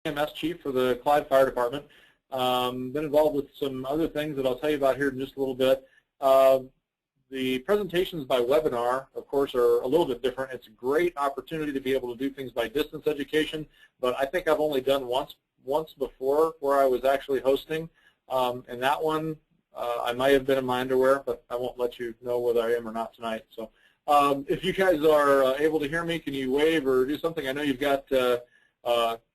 EMS chief for the Clyde Fire Department. Been involved with some other things that I'll tell you about here in just a little bit. The presentations by webinar, of course, are a little bit different. It's a great opportunity to be able to do things by distance education, but I think I've only done once before where I was actually hosting, and that one I might have been in my underwear, but I won't let you know whether I am or not tonight. So if you guys are able to hear me, can you wave or do something? I know you've got,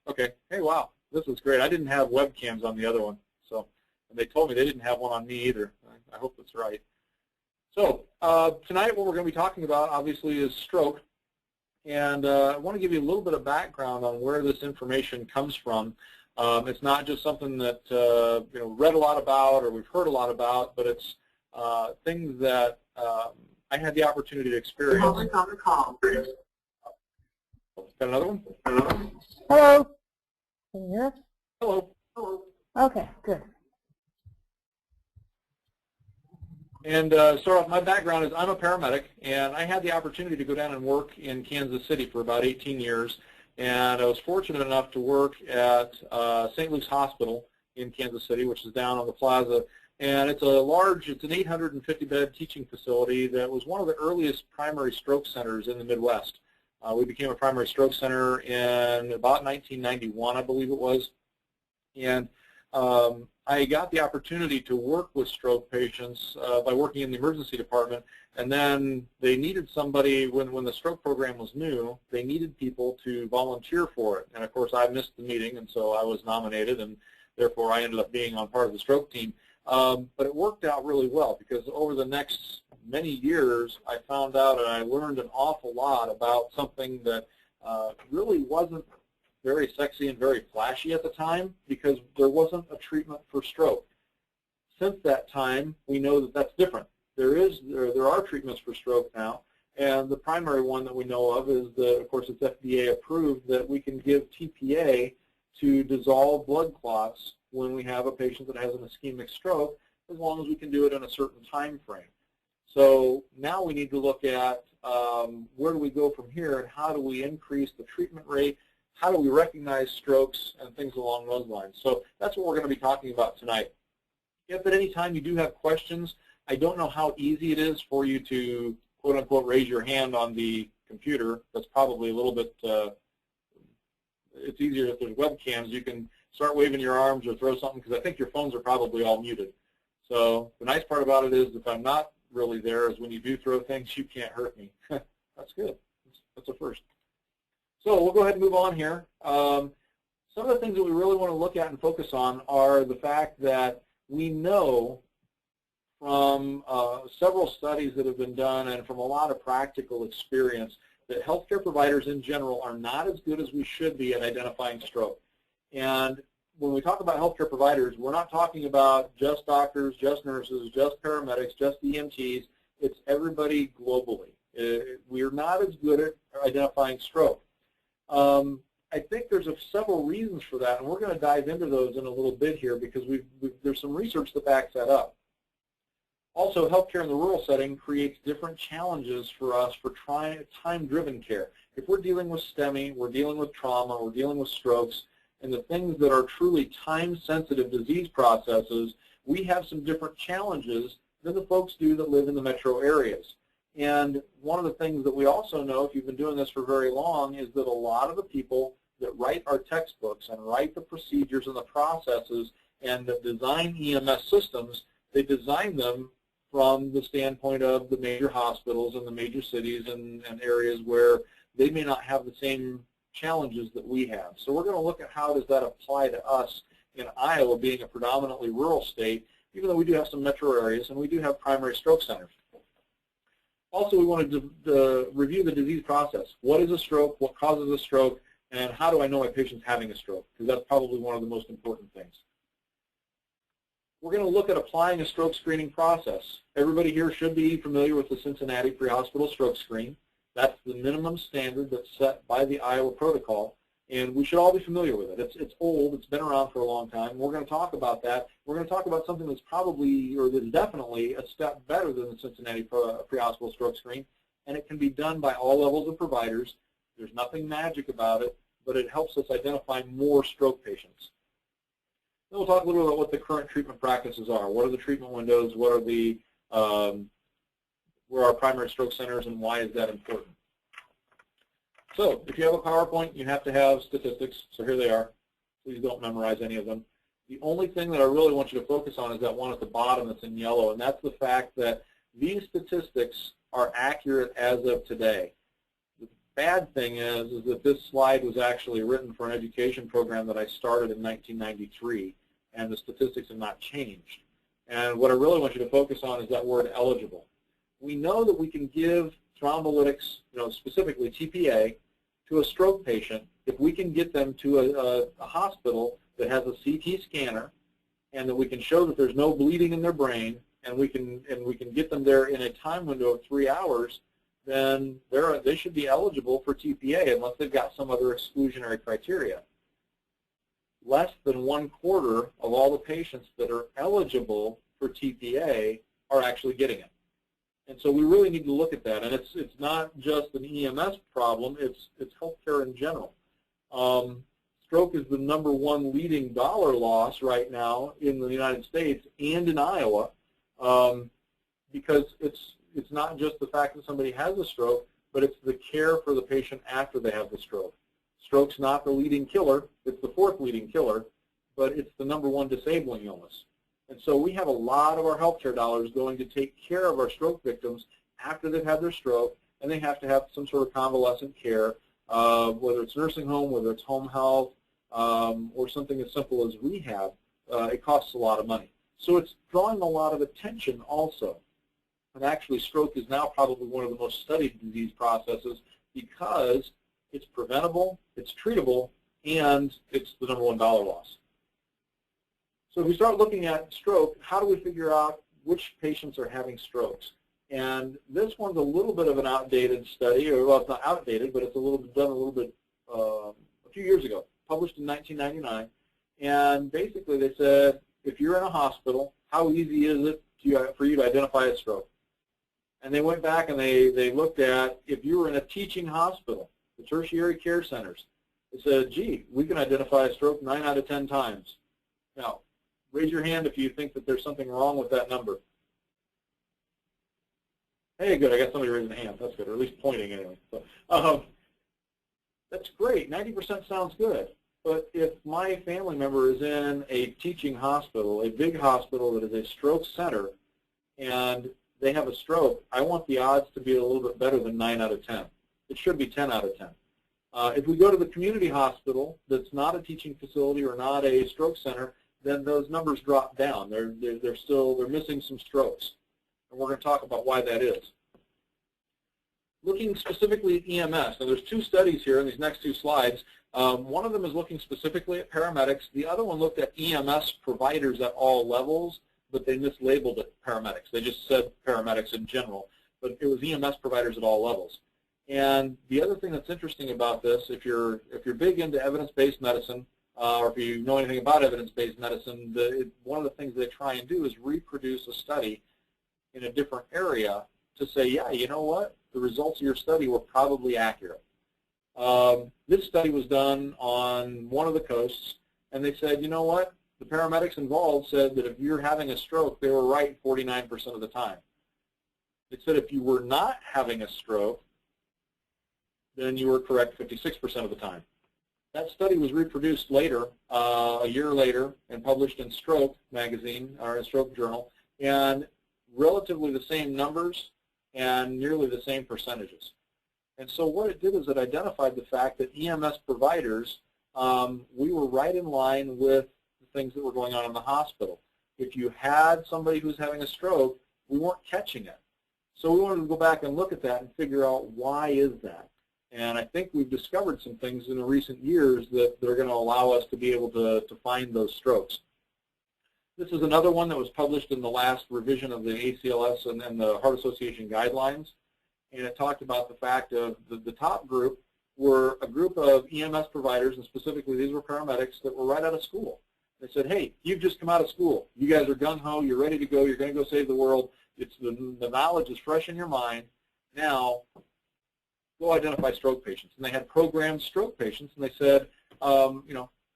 okay, hey, wow, this is great. I didn't have webcams on the other one, so, and they told me they didn't have one on me either. I hope that's right. So tonight what we're going to be talking about, obviously, is stroke. And I want to give you a little bit of background on where this information comes from. It's not just something that read a lot about or we've heard a lot about, but it's things that I had the opportunity to experience. Got another one? Hello. Can you hear us? Hello. Hello. Okay, good. And so my background is I'm a paramedic, and I had the opportunity to go down and work in Kansas City for about 18 years. And I was fortunate enough to work at St. Luke's Hospital in Kansas City, which is down on the plaza. And it's an 850-bed teaching facility that was one of the earliest primary stroke centers in the Midwest. We became a primary stroke center in about 1991, I believe it was. And I got the opportunity to work with stroke patients by working in the emergency department, and then they needed somebody, when the stroke program was new, they needed people to volunteer for it. And of course I missed the meeting, and so I was nominated, and therefore I ended up being on part of the stroke team. But it worked out really well, because over the next many years I found out and I learned an awful lot about something that really wasn't very sexy and very flashy at the time, because there wasn't a treatment for stroke. Since that time, we know that that's different. There are treatments for stroke now, and the primary one that we know of is that, of course, it's FDA approved, that we can give TPA to dissolve blood clots when we have a patient that has an ischemic stroke, as long as we can do it in a certain time frame. So now we need to look at where do we go from here, and how do we increase the treatment rate. How do we recognize strokes and things along those lines? So that's what we're going to be talking about tonight. If at any time you do have questions, I don't know how easy it is for you to, quote unquote, raise your hand on the computer. That's probably a little bit, it's easier if there's webcams. You can start waving your arms or throw something, because I think your phones are probably all muted. So the nice part about it is, if I'm not really there, is when you do throw things, you can't hurt me. That's good. That's a first. So we'll go ahead and move on here. Some of the things that we really want to look at and focus on are the fact that we know from several studies that have been done and from a lot of practical experience that healthcare providers in general are not as good as we should be at identifying stroke. And when we talk about healthcare providers, we're not talking about just doctors, just nurses, just paramedics, just EMTs. It's everybody globally. We're not as good at identifying stroke. I think there's several reasons for that, and we're going to dive into those in a little bit here, because there's some research that backs that up. Also, healthcare in the rural setting creates different challenges for us for time-driven care. If we're dealing with STEMI, we're dealing with trauma, we're dealing with strokes, and the things that are truly time-sensitive disease processes, we have some different challenges than the folks do that live in the metro areas. And one of the things that we also know, if you've been doing this for very long, is that a lot of the people that write our textbooks and write the procedures and the processes and that design EMS systems, they design them from the standpoint of the major hospitals and the major cities and areas where they may not have the same challenges that we have. So we're going to look at how does that apply to us in Iowa, being a predominantly rural state, even though we do have some metro areas and we do have primary stroke centers. Also, we wanted to review the disease process. What is a stroke? What causes a stroke? And how do I know my patient's having a stroke? Because that's probably one of the most important things. We're going to look at applying a stroke screening process. Everybody here should be familiar with the Cincinnati Pre-Hospital Stroke Screen. That's the minimum standard that's set by the Iowa protocol, and we should all be familiar with it. It's old. It's been around for a long time. We're going to talk about that. We're going to talk about something that's probably, or that's definitely, a step better than the Cincinnati Pre-Hospital Stroke Screen, and it can be done by all levels of providers. There's nothing magic about it. but it helps us identify more stroke patients. Then we'll talk a little bit about what the current treatment practices are. What are the treatment windows? What are the where are our primary stroke centers, and why is that important? So if you have a PowerPoint, you have to have statistics. So here they are. Please don't memorize any of them. The only thing that I really want you to focus on is that one at the bottom that's in yellow, and that's the fact that these statistics are accurate as of today. The bad thing is that this slide was actually written for an education program that I started in 1993, and the statistics have not changed. And what I really want you to focus on is that word eligible. We know that we can give thrombolytics, specifically TPA, to a stroke patient if we can get them to a hospital that has a CT scanner, and that we can show that there's no bleeding in their brain, and we can get them there in a time window of 3 hours. Then they should be eligible for TPA unless they've got some other exclusionary criteria. Less than 1/4 of all the patients that are eligible for TPA are actually getting it. And so we really need to look at that. And it's not just an EMS problem, it's healthcare in general. Stroke is the #1 leading dollar loss right now in the United States and in Iowa, because it's not just the fact that somebody has a stroke, but it's the care for the patient after they have the stroke. Stroke's not the leading killer, it's the 4th leading killer, but it's the #1 disabling illness. And so we have a lot of our healthcare dollars going to take care of our stroke victims after they've had their stroke, and they have to have some sort of convalescent care, whether it's nursing home, whether it's home health, or something as simple as rehab. It costs a lot of money. So it's drawing a lot of attention also. And actually, stroke is now probably one of the most studied disease processes because it's preventable, it's treatable, and it's the #1 dollar loss. So if we start looking at stroke, how do we figure out which patients are having strokes? And this one's a little bit of an outdated study, or well, it's not outdated, but it's done a little bit a few years ago, published in 1999. And basically they said, if you're in a hospital, how easy is it for you to identify a stroke? And they went back and they looked at, if you were in a teaching hospital, the tertiary care centers, they said, gee, we can identify a stroke 9 out of 10 times. Now, raise your hand if you think that there's something wrong with that number. Hey, good, I got somebody raising a hand. That's good, or at least pointing anyway. So, that's great, 90% sounds good. But if my family member is in a teaching hospital, a big hospital that is a stroke center, and they have a stroke, I want the odds to be a little bit better than 9 out of 10. It should be 10 out of 10. If we go to the community hospital that's not a teaching facility or not a stroke center, then those numbers drop down. They're missing some strokes. And we're going to talk about why that is. Looking specifically at EMS, now there's 2 studies here in these next 2 slides. One of them is looking specifically at paramedics. The other one looked at EMS providers at all levels, but they mislabeled it paramedics. They just said paramedics in general, but it was EMS providers at all levels. And the other thing that's interesting about this, if you're big into evidence-based medicine, or if you know anything about evidence-based medicine, one of the things they try and do is reproduce a study in a different area to say, yeah, you know what, the results of your study were probably accurate. This study was done on one of the coasts, and they said, you know what, the paramedics involved said that if you're having a stroke, they were right 49% of the time. They said if you were not having a stroke, then you were correct 56% of the time. That study was reproduced later, a year later, and published in Stroke magazine, or a Stroke journal, and relatively the same numbers and nearly the same percentages. And so what it did is it identified the fact that EMS providers, we were right in line with the things that were going on in the hospital. If you had somebody who's having a stroke, we weren't catching it. So we wanted to go back and look at that and figure out why is that. And I think we've discovered some things in the recent years that are going to allow us to be able to find those strokes. This is another one that was published in the last revision of the ACLS and the Heart Association guidelines. And it talked about the fact of the top group were a group of EMS providers, and specifically these were paramedics that were right out of school. They said, hey, you've just come out of school. You guys are gung-ho. You're ready to go. You're going to go save the world. The knowledge is fresh in your mind. Now, go identify stroke patients. And they had programmed stroke patients, and they said,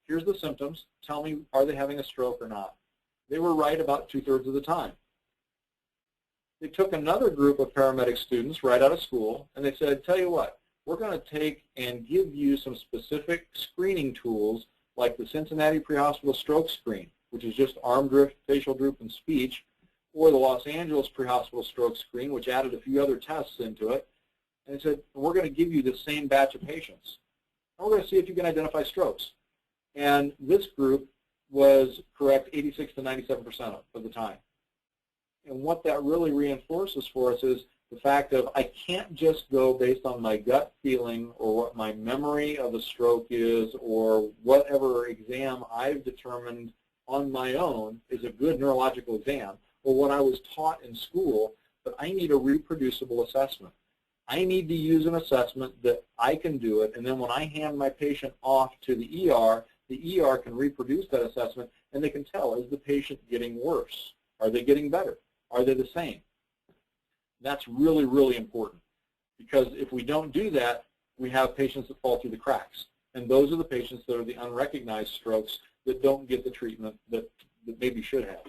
here's the symptoms. Tell me, are they having a stroke or not? They were right about 2/3 of the time. They took another group of paramedic students right out of school, and they said, tell you what, we're going to take and give you some specific screening tools like the Cincinnati Prehospital Stroke Screen, which is just arm drift, facial droop, and speech, or the Los Angeles Prehospital Stroke Screen, which added a few other tests into it. And they said, we're going to give you the same batch of patients. And we're going to see if you can identify strokes. And this group was correct 86 to 97% of the time. And what that really reinforces for us is the fact of I can't just go based on my gut feeling or what my memory of a stroke is or whatever exam I've determined on my own is a good neurological exam or what I was taught in school, but I need a reproducible assessment. I need to use an assessment that I can do it, and then when I hand my patient off to the ER can reproduce that assessment, and they can tell, is the patient getting worse? Are they getting better? Are they the same? That's really, really important, because if we don't do that, we have patients that fall through the cracks, and those are the patients that are the unrecognized strokes that don't get the treatment that maybe should have.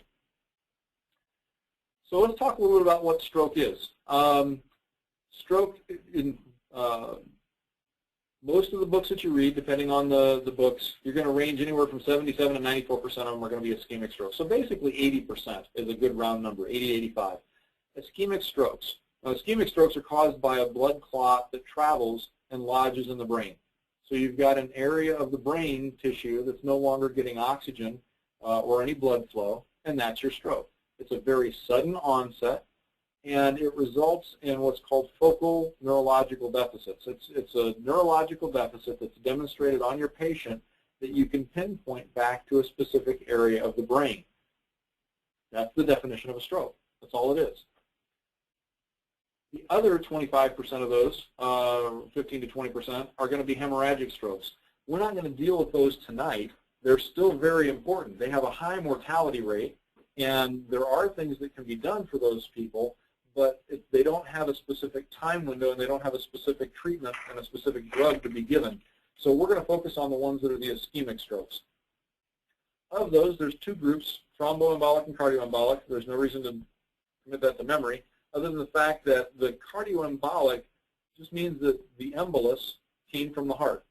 So let's talk a little bit about what stroke is. Stroke, in most of the books that you read, depending on the books, you're going to range anywhere from 77 to 94% of them are going to be ischemic strokes. So basically 80% is a good round number, 80 to 85. Ischemic strokes. Now, ischemic strokes are caused by a blood clot that travels and lodges in the brain. So you've got an area of the brain tissue that's no longer getting oxygen or any blood flow, and that's your stroke. It's a very sudden onset, and it results in what's called focal neurological deficits. It's a neurological deficit that's demonstrated on your patient that you can pinpoint back to a specific area of the brain. That's the definition of a stroke. That's all it is. The other 25% of those, 15 to 20%, are going to be hemorrhagic strokes. We're not going to deal with those tonight. They're still very important. They have a high mortality rate, and there are things that can be done for those people, but they don't have a specific time window, and they don't have a specific treatment and a specific drug to be given. So we're going to focus on the ones that are the ischemic strokes. Of those, there's two groups, thromboembolic and cardioembolic. There's no reason to commit that to memory, other than the fact that the cardioembolic just means that the embolus came from the heart.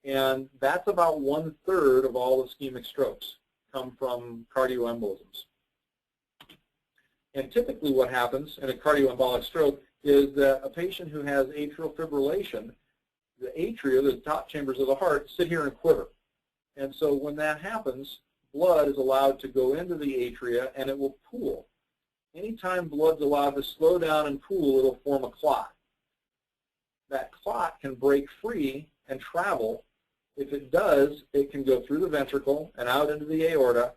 And that's about 1/3 of all ischemic strokes come from cardioembolisms. And typically what happens in a cardioembolic stroke is that a patient who has atrial fibrillation, the atria, the top chambers of the heart, sit here and quiver. And so when that happens, blood is allowed to go into the atria and it will pool. Anytime blood's allowed to slow down and pool, it'll form a clot. That clot can break free and travel. If it does, it can go through the ventricle and out into the aorta.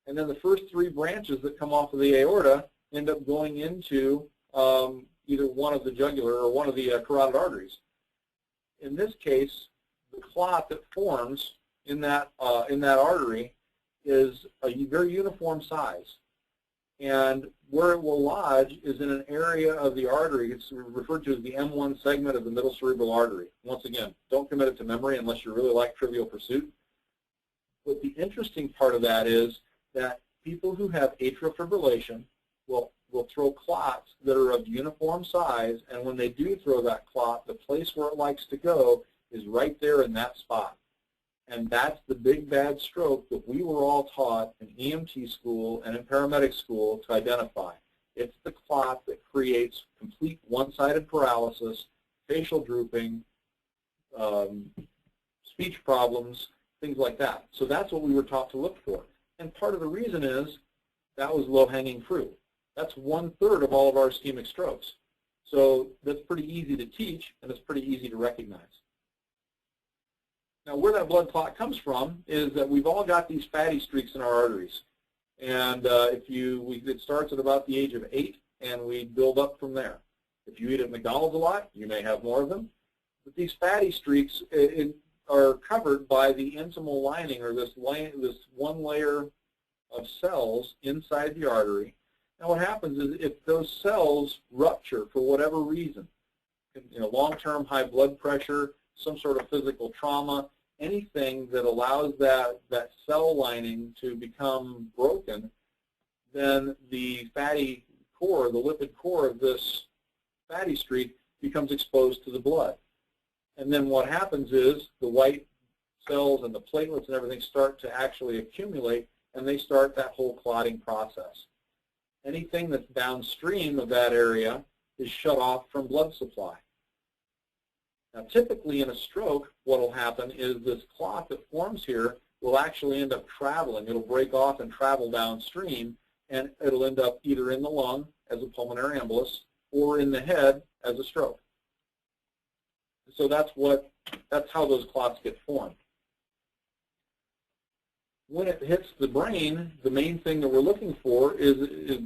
And then the first three branches that come off of the aorta end up going into either one of the jugular or one of the carotid arteries. In this case, the clot that forms in that artery is a very uniform size. And where it will lodge is in an area of the artery. It's referred to as the M1 segment of the middle cerebral artery. Once again, don't commit it to memory unless you really like Trivial Pursuit. But the interesting part of that is that people who have atrial fibrillation will throw clots that are of uniform size, and when they do throw that clot, the place where it likes to go is right there in that spot. And that's the big bad stroke that we were all taught in EMT school and in paramedic school to identify. It's the clot that creates complete one-sided paralysis, facial drooping, speech problems, things like that. So that's what we were taught to look for. And part of the reason is that was low-hanging fruit. That's 1/3 of all of our ischemic strokes. So that's pretty easy to teach, and it's pretty easy to recognize. Now, where that blood clot comes from is that we've all got these fatty streaks in our arteries. And it starts at about the age of 8, and we build up from there. If you eat at McDonald's a lot, you may have more of them. But these fatty streaks are covered by the intimal lining, or this one layer of cells inside the artery. And what happens is if those cells rupture for whatever reason, long-term high blood pressure, some sort of physical trauma, anything that allows that cell lining to become broken, then the fatty core, the lipid core of this fatty streak becomes exposed to the blood. And then what happens is the white cells and the platelets and everything start to actually accumulate, and they start that whole clotting process. Anything that's downstream of that area is shut off from blood supply. Now, typically in a stroke, what will happen is this clot that forms here will actually end up traveling. It'll break off and travel downstream, and it'll end up either in the lung as a pulmonary embolus or in the head as a stroke. So that's how those clots get formed. When it hits the brain, the main thing that we're looking for is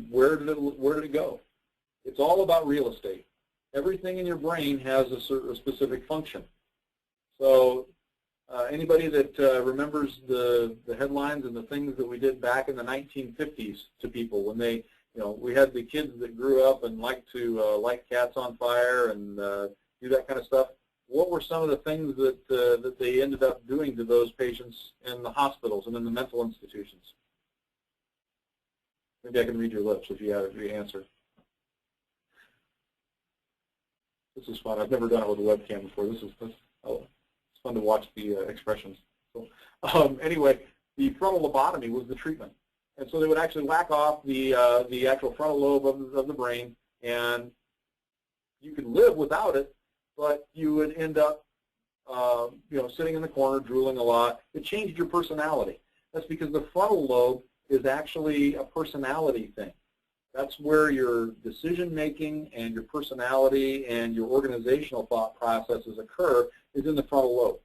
where did it go? It's all about real estate. Everything in your brain has a specific function. So anybody that remembers the headlines and the things that we did back in the 1950s to people when they, we had the kids that grew up and liked to light cats on fire and do that kind of stuff. What were some of the things that they ended up doing to those patients in the hospitals and in the mental institutions? Maybe I can read your lips if you have your answer. This is fun. I've never done it with a webcam before. It's fun to watch the expressions. So, anyway, the frontal lobotomy was the treatment. And so they would actually whack off the actual frontal lobe of the brain, and you could live without it, but you would end up sitting in the corner, drooling a lot. It changed your personality. That's because the frontal lobe is actually a personality thing. That's where your decision-making and your personality and your organizational thought processes occur, is in the frontal lobe.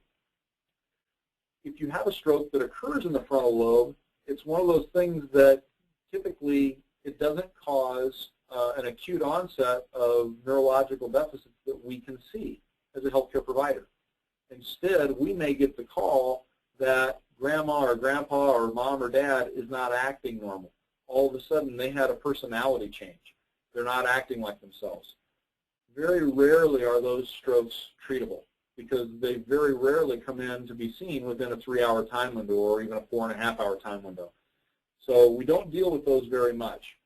If you have a stroke that occurs in the frontal lobe, it's one of those things that typically it doesn't cause an acute onset of neurological deficits that we can see as a healthcare provider. Instead, we may get the call that grandma or grandpa or mom or dad is not acting normal. All of a sudden, they had a personality change. They're not acting like themselves. Very rarely are those strokes treatable because they very rarely come in to be seen within a 3-hour time window or even a 4.5-hour time window. So we don't deal with those very much.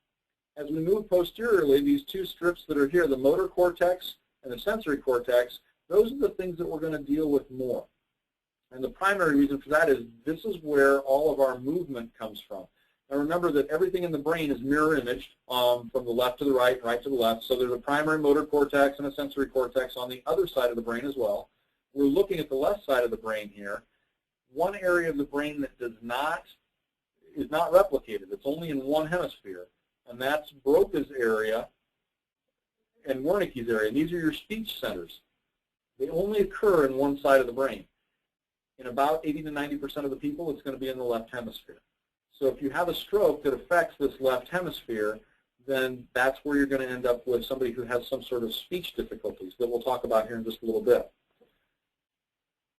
As we move posteriorly, these two strips that are here, the motor cortex and the sensory cortex, those are the things that we're going to deal with more. And the primary reason for that is this is where all of our movement comes from. Now remember that everything in the brain is mirror imaged from the left to the right, right to the left. So there's a primary motor cortex and a sensory cortex on the other side of the brain as well. We're looking at the left side of the brain here. One area of the brain that is not replicated. It's only in one hemisphere, and that's Broca's area and Wernicke's area. And these are your speech centers. They only occur in one side of the brain. In about 80 to 90% of the people, it's going to be in the left hemisphere. So if you have a stroke that affects this left hemisphere, then that's where you're going to end up with somebody who has some sort of speech difficulties that we'll talk about here in just a little bit.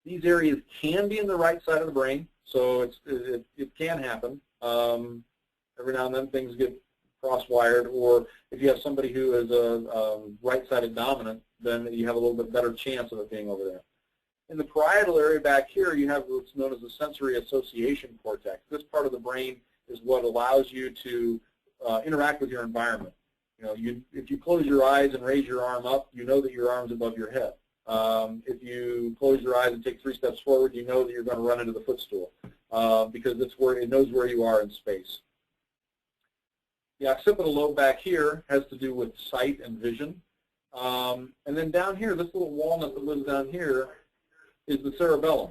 These areas can be in the right side of the brain, so it can happen. Every now and then things get cross-wired, or if you have somebody who is a right-sided dominant, then you have a little bit better chance of it being over there. In the parietal area back here, you have what's known as the sensory association cortex. This part of the brain is what allows you to interact with your environment. If you close your eyes and raise your arm up, you know that your arm's above your head. If you close your eyes and take 3 steps forward, you know that you're going to run into the footstool because it's where it knows where you are in space. The occipital lobe back here has to do with sight and vision. And then down here, this little walnut that lives down here is the cerebellum.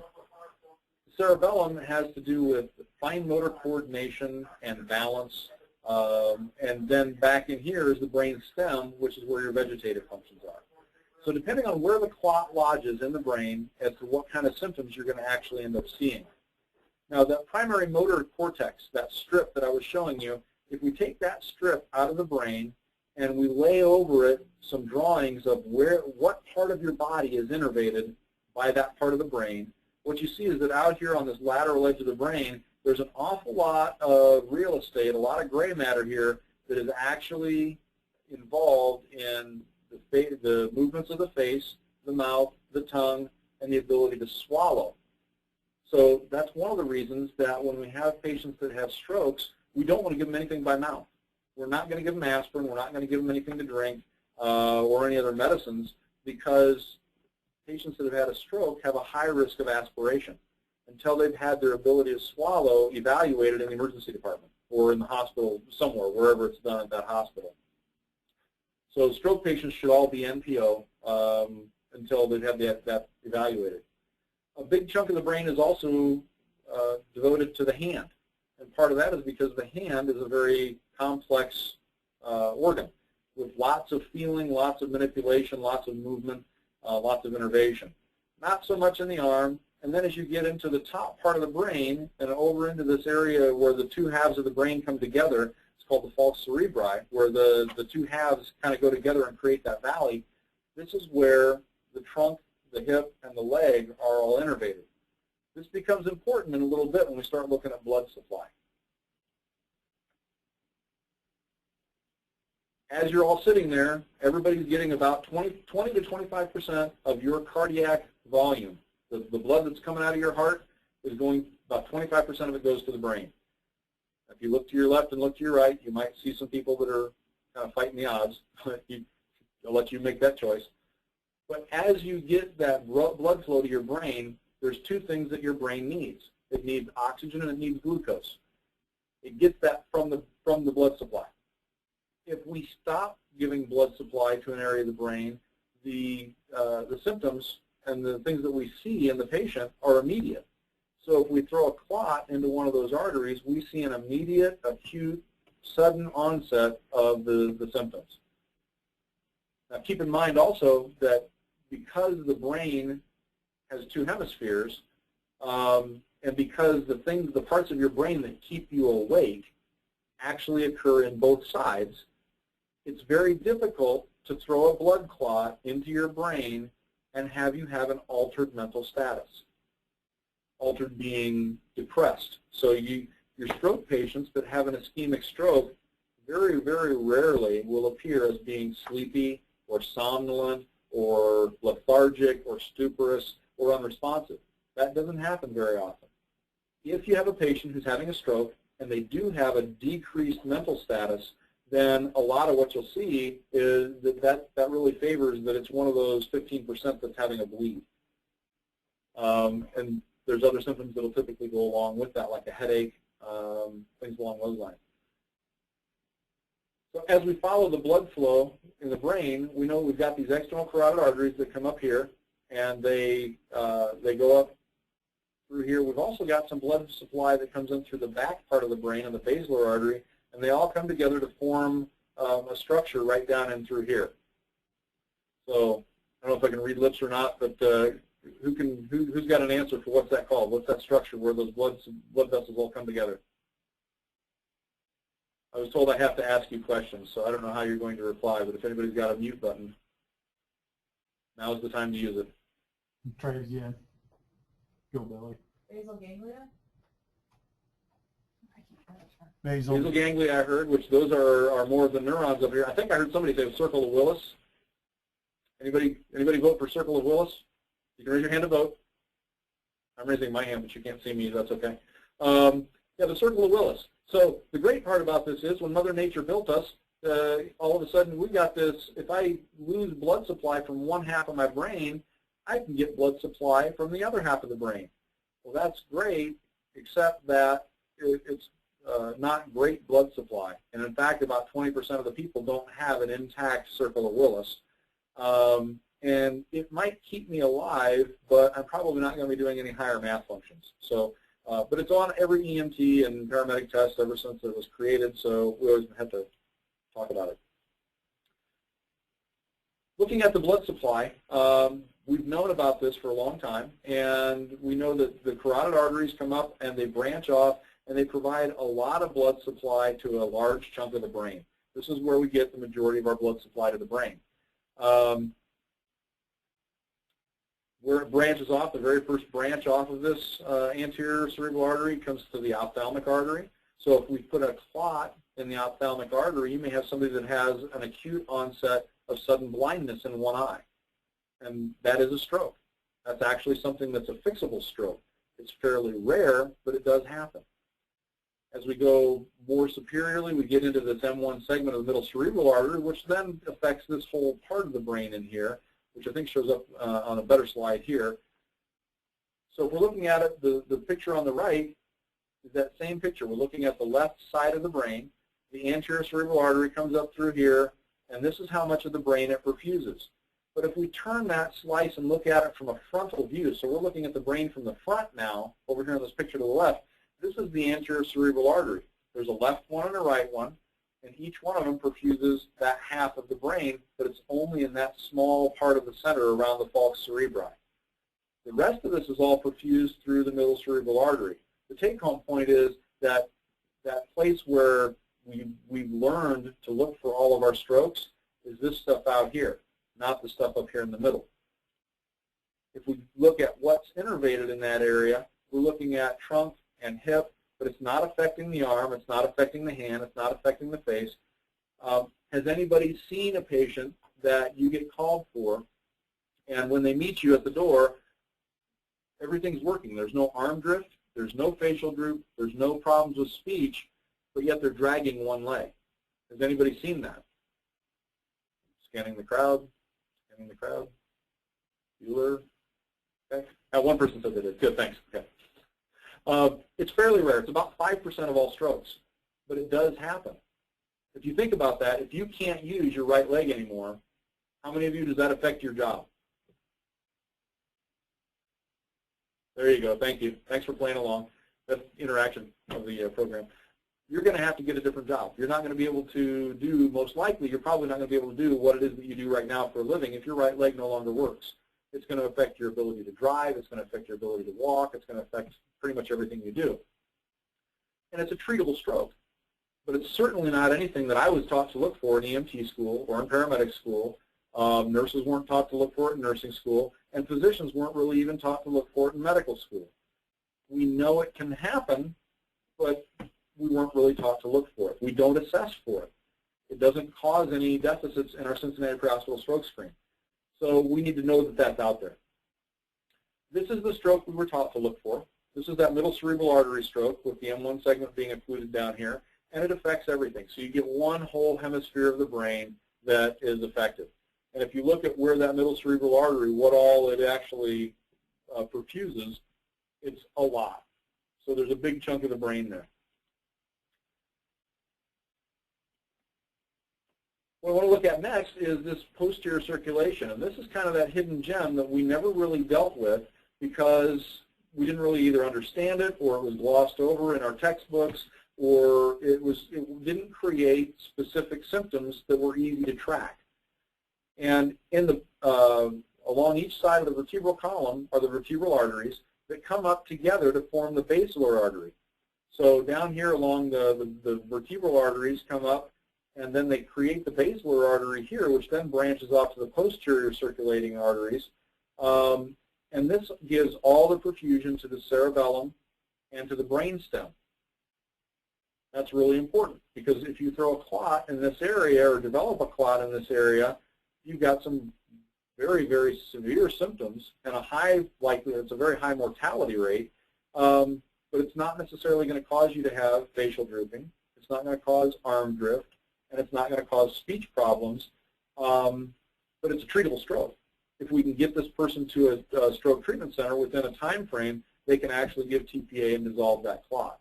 The cerebellum has to do with fine motor coordination and balance. And then back in here is the brain stem, which is where your vegetative functions are. So depending on where the clot lodges in the brain as to what kind of symptoms you're going to actually end up seeing. Now that primary motor cortex, that strip that I was showing you, if we take that strip out of the brain and we lay over it some drawings of what part of your body is innervated by that part of the brain, what you see is that out here on this lateral edge of the brain, there's an awful lot of real estate, a lot of gray matter here that is actually involved in the movements of the face, the mouth, the tongue, and the ability to swallow. So that's one of the reasons that when we have patients that have strokes, we don't want to give them anything by mouth. We're not going to give them aspirin. We're not going to give them anything to drink or any other medicines, because patients that have had a stroke have a high risk of aspiration until they've had their ability to swallow evaluated in the emergency department or in the hospital somewhere, wherever it's done at that hospital. So stroke patients should all be NPO until they've had that evaluated. A big chunk of the brain is also devoted to the hand. And part of that is because the hand is a very complex organ with lots of feeling, lots of manipulation, lots of movement, lots of innervation. Not so much in the arm. And then as you get into the top part of the brain and over into this area where the two halves of the brain come together, it's called the falx cerebri, where the two halves kind of go together and create that valley. This is where the trunk, the hip, and the leg are all innervated. This becomes important in a little bit when we start looking at blood supply. As you're all sitting there, everybody's getting about 20 to 25% of your cardiac volume. The blood that's coming out of your heart is going, about 25% of it goes to the brain. If you look to your left and look to your right, you might see some people that are kind of fighting the odds. I'll let you make that choice. But as you get that blood flow to your brain, there's two things that your brain needs. It needs oxygen and it needs glucose. It gets that from the blood supply. If we stop giving blood supply to an area of the brain, the symptoms and the things that we see in the patient are immediate. So if we throw a clot into one of those arteries, we see an immediate, acute, sudden onset of the symptoms. Now keep in mind also that because the brain has two hemispheres, and because the parts of your brain that keep you awake actually occur in both sides, it's very difficult to throw a blood clot into your brain and have you have an altered mental status. Altered being depressed. So your stroke patients that have an ischemic stroke very, very rarely will appear as being sleepy or somnolent or lethargic or stuporous or unresponsive. That doesn't happen very often. If you have a patient who's having a stroke and they do have a decreased mental status, then a lot of what you'll see is that really favors that it's one of those 15% that's having a bleed. And there's other symptoms that will typically go along with that, like a headache, things along those lines. So as we follow the blood flow in the brain, we know we've got these external carotid arteries that come up here, and they go up through here. We've also got some blood supply that comes in through the back part of the brain and the basilar artery, and they all come together to form a structure right down in through here. So I don't know if I can read lips or not, but who's got an answer for what's that called? What's that structure where those blood vessels all come together? I was told I have to ask you questions, so I don't know how you're going to reply, but if anybody's got a mute button, now's the time to use it. Try it again. Go, Billy. Basal ganglia? Basal ganglia I heard, which those are more of the neurons up here. I think I heard somebody say circle of Willis. Anybody vote for circle of Willis? You can raise your hand to vote. I'm raising my hand, but you can't see me. That's okay. Yeah, the circle of Willis. So the great part about this is when Mother Nature built us, all of a sudden we got this, if I lose blood supply from one half of my brain, I can get blood supply from the other half of the brain. Well, that's great, except that it's not great blood supply. And in fact, about 20% of the people don't have an intact circle of Willis. And it might keep me alive, but I'm probably not going to be doing any higher math functions. So, but it's on every EMT and paramedic test ever since it was created, so we always have to talk about it. Looking at the blood supply, we've known about this for a long time, and we know that the carotid arteries come up and they branch off, and they provide a lot of blood supply to a large chunk of the brain. This is where we get the majority of our blood supply to the brain. Where it branches off, the very first branch off of this anterior cerebral artery comes to the ophthalmic artery. So if we put a clot in the ophthalmic artery, you may have somebody that has an acute onset of sudden blindness in one eye. And that is a stroke. That's actually something that's a fixable stroke. It's fairly rare, but it does happen. As we go more superiorly, we get into this M1 segment of the middle cerebral artery, which then affects this whole part of the brain in here, which I think shows up on a better slide here. So if we're looking at it, the picture on the right is that same picture. We're looking at the left side of the brain. The anterior cerebral artery comes up through here, and this is how much of the brain it perfuses. But if we turn that slice and look at it from a frontal view, so we're looking at the brain from the front now, over here in this picture to the left, this is the anterior cerebral artery. There's a left one and a right one, and each one of them perfuses that half of the brain, but it's only in that small part of the center around the falx cerebri. The rest of this is all perfused through the middle cerebral artery. The take-home point is that that place where we've learned to look for all of our strokes is this stuff out here, not the stuff up here in the middle. If we look at what's innervated in that area, we're looking at trunk and hip, but it's not affecting the arm, it's not affecting the hand, it's not affecting the face. Has anybody seen a patient that you get called for, and when they meet you at the door, everything's working? There's no arm drift, there's no facial droop, there's no problems with speech, but yet they're dragging one leg. Has anybody seen that? Scanning the crowd, scanning the crowd. Bueller. Okay. One person said they did. Good, thanks. Okay. It's fairly rare. It's about 5% of all strokes, but it does happen. If you think about that, if you can't use your right leg anymore, how many of you does that affect your job? There you go. Thank you. Thanks for playing along. That's interaction of the program. You're going to have to get a different job. You're not going to be able to do, most likely, you're probably not going to be able to do what it is that you do right now for a living if your right leg no longer works. It's going to affect your ability to drive. It's going to affect your ability to walk. It's going to affect pretty much everything you do. And it's a treatable stroke. But it's certainly not anything that I was taught to look for in EMT school or in paramedic school. Nurses weren't taught to look for it in nursing school, and physicians weren't really even taught to look for it in medical school. We know it can happen, but we weren't really taught to look for it. We don't assess for it. It doesn't cause any deficits in our Cincinnati Pre-Hospital Stroke Screen. So we need to know that that's out there. This is the stroke we were taught to look for. This is that middle cerebral artery stroke with the M1 segment being occluded down here, and it affects everything. So you get one whole hemisphere of the brain that is affected. And if you look at where that middle cerebral artery, what all it actually perfuses, it's a lot. So there's a big chunk of the brain there. What I want to look at next is this posterior circulation. And this is kind of that hidden gem that we never really dealt with because we didn't really either understand it, or it was glossed over in our textbooks, or it didn't create specific symptoms that were easy to track. And in the along each side of the vertebral column are the vertebral arteries that come up together to form the basilar artery. So down here along the vertebral arteries come up, and then they create the basilar artery here, which then branches off to the posterior circulating arteries. And this gives all the perfusion to the cerebellum and to the brainstem. That's really important, because if you throw a clot in this area or develop a clot in this area, you've got some very, very severe symptoms and a high likelihood, it's a very high mortality rate, but it's not necessarily going to cause you to have facial drooping. It's not going to cause arm drift, and it's not going to cause speech problems, but it's a treatable stroke. If we can get this person to a stroke treatment center within a time frame, they can actually give TPA and dissolve that clot.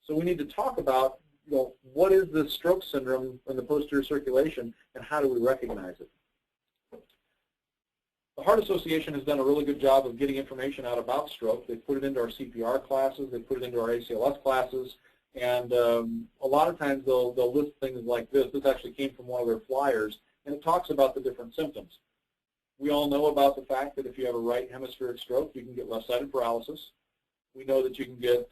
So we need to talk about, what is this stroke syndrome in the posterior circulation, and how do we recognize it? The Heart Association has done a really good job of getting information out about stroke. They put it into our CPR classes, they put it into our ACLS classes, and a lot of times they'll list things like this. This actually came from one of their flyers, and it talks about the different symptoms. We all know about the fact that if you have a right hemispheric stroke, you can get left-sided paralysis. We know that you can get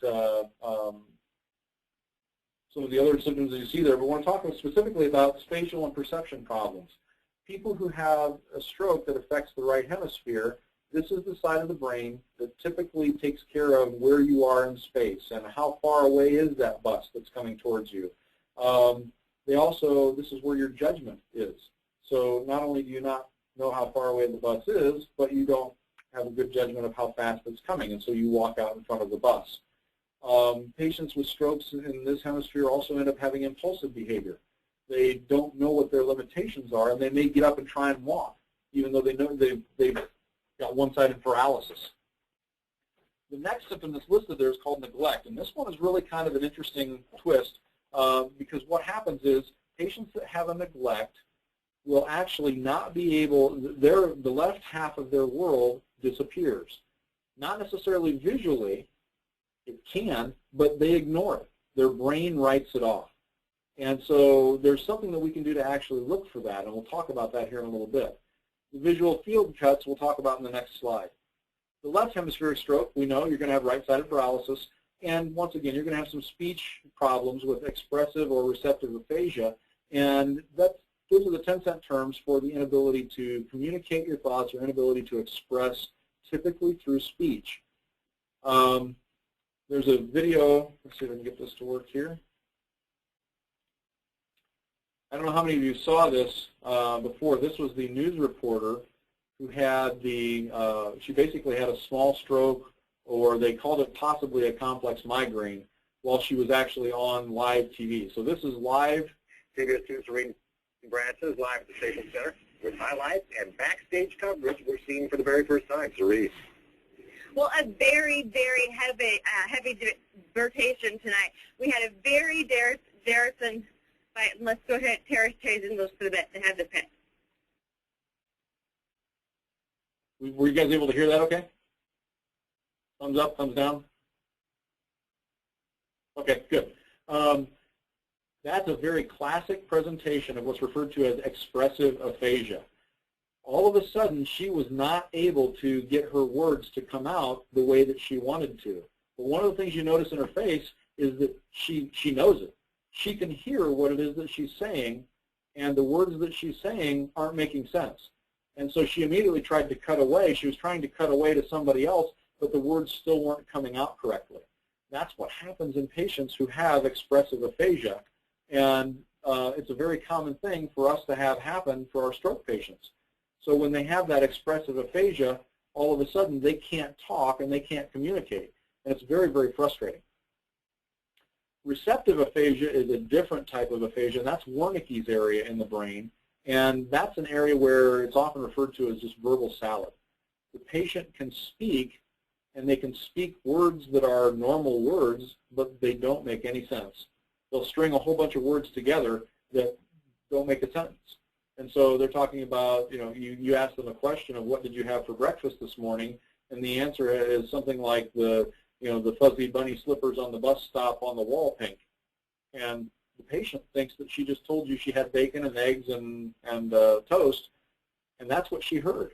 some of the other symptoms that you see there, but we want to talk specifically about spatial and perception problems. People who have a stroke that affects the right hemisphere, this is the side of the brain that typically takes care of where you are in space and how far away is that bus that's coming towards you. This is where your judgment is. So not only do you not know how far away the bus is, but you don't have a good judgment of how fast it's coming, and so you walk out in front of the bus. Patients with strokes in this hemisphere also end up having impulsive behavior. They don't know what their limitations are, and they may get up and try and walk, even though they know they've got one-sided paralysis. The next symptom that's listed there is called neglect, and this one is really kind of an interesting twist because what happens is patients that have a neglect will actually not be able, the left half of their world disappears. Not necessarily visually, it can, but they ignore it. Their brain writes it off. And so there's something that we can do to actually look for that, and we'll talk about that here in a little bit. The visual field cuts we'll talk about in the next slide. The left hemispheric stroke, we know you're going to have right-sided paralysis, and once again, you're going to have some speech problems with expressive or receptive aphasia, and those are the 10-cent terms for the inability to communicate your thoughts or inability to express, typically through speech. There's a video, let's see if I can get this to work here. I don't know how many of you saw this before. This was the news reporter who had she basically had a small stroke, or they called it possibly a complex migraine, while she was actually on live TV. So this is live. CBS 2 Serene Branches live at the Staples Center with highlights and backstage coverage we're seeing for the very first time. Cerise. Well, a very, very heavy rotation tonight. We had a very Darrison fight. Let's go ahead, Terrace Chazen goes to the bet to have the pit. Were you guys able to hear that okay? Thumbs up, thumbs down? Okay, good. That's a very classic presentation of what's referred to as expressive aphasia. All of a sudden, she was not able to get her words to come out the way that she wanted to. But one of the things you notice in her face is that she knows it. She can hear what it is that she's saying, and the words that she's saying aren't making sense. And so she immediately tried to cut away. She was trying to cut away to somebody else, but the words still weren't coming out correctly. That's what happens in patients who have expressive aphasia, and it's a very common thing for us to have happen for our stroke patients. So when they have that expressive aphasia, all of a sudden they can't talk and they can't communicate, and it's very, very frustrating. Receptive aphasia is a different type of aphasia, and that's Wernicke's area in the brain, and that's an area where it's often referred to as just verbal salad. The patient can speak, and they can speak words that are normal words, but they don't make any sense. They'll string a whole bunch of words together that don't make a sentence. And so they're talking about, you ask them a question of what did you have for breakfast this morning, and the answer is something like the fuzzy bunny slippers on the bus stop on the wall pink. And the patient thinks that she just told you she had bacon and eggs and toast, and that's what she heard.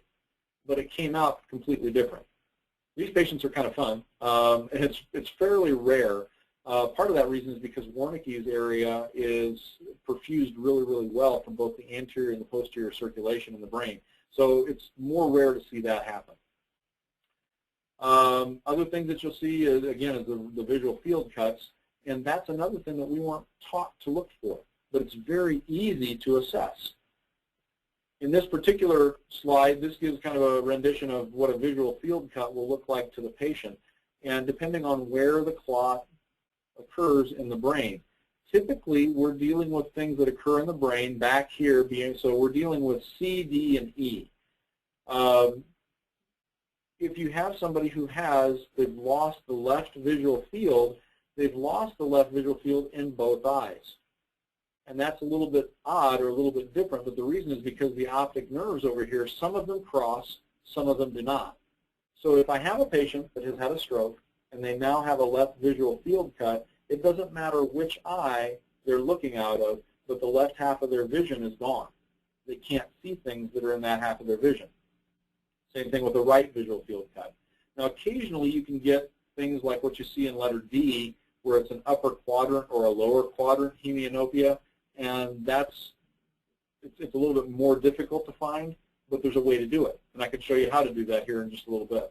But it came out completely different. These patients are kind of fun, and it's fairly rare. Part of that reason is because Wernicke's area is perfused really, really well from both the anterior and the posterior circulation in the brain. So it's more rare to see that happen. Other things that you'll see, is, again, is the visual field cuts, and that's another thing that we weren't taught to look for, but it's very easy to assess. In this particular slide, this gives kind of a rendition of what a visual field cut will look like to the patient, and depending on where the clot occurs in the brain. Typically, we're dealing with things that occur in the brain back here, so we're dealing with C, D, and E. If you have somebody who they've lost the left visual field, they've lost the left visual field in both eyes. And that's a little bit odd or a little bit different, but the reason is because the optic nerves over here, some of them cross, some of them do not. So if I have a patient that has had a stroke, and they now have a left visual field cut, it doesn't matter which eye they're looking out of, but the left half of their vision is gone. They can't see things that are in that half of their vision. Same thing with the right visual field cut. Now, occasionally you can get things like what you see in letter D, where it's an upper quadrant or a lower quadrant hemianopia, and it's a little bit more difficult to find, but there's a way to do it. And I can show you how to do that here in just a little bit.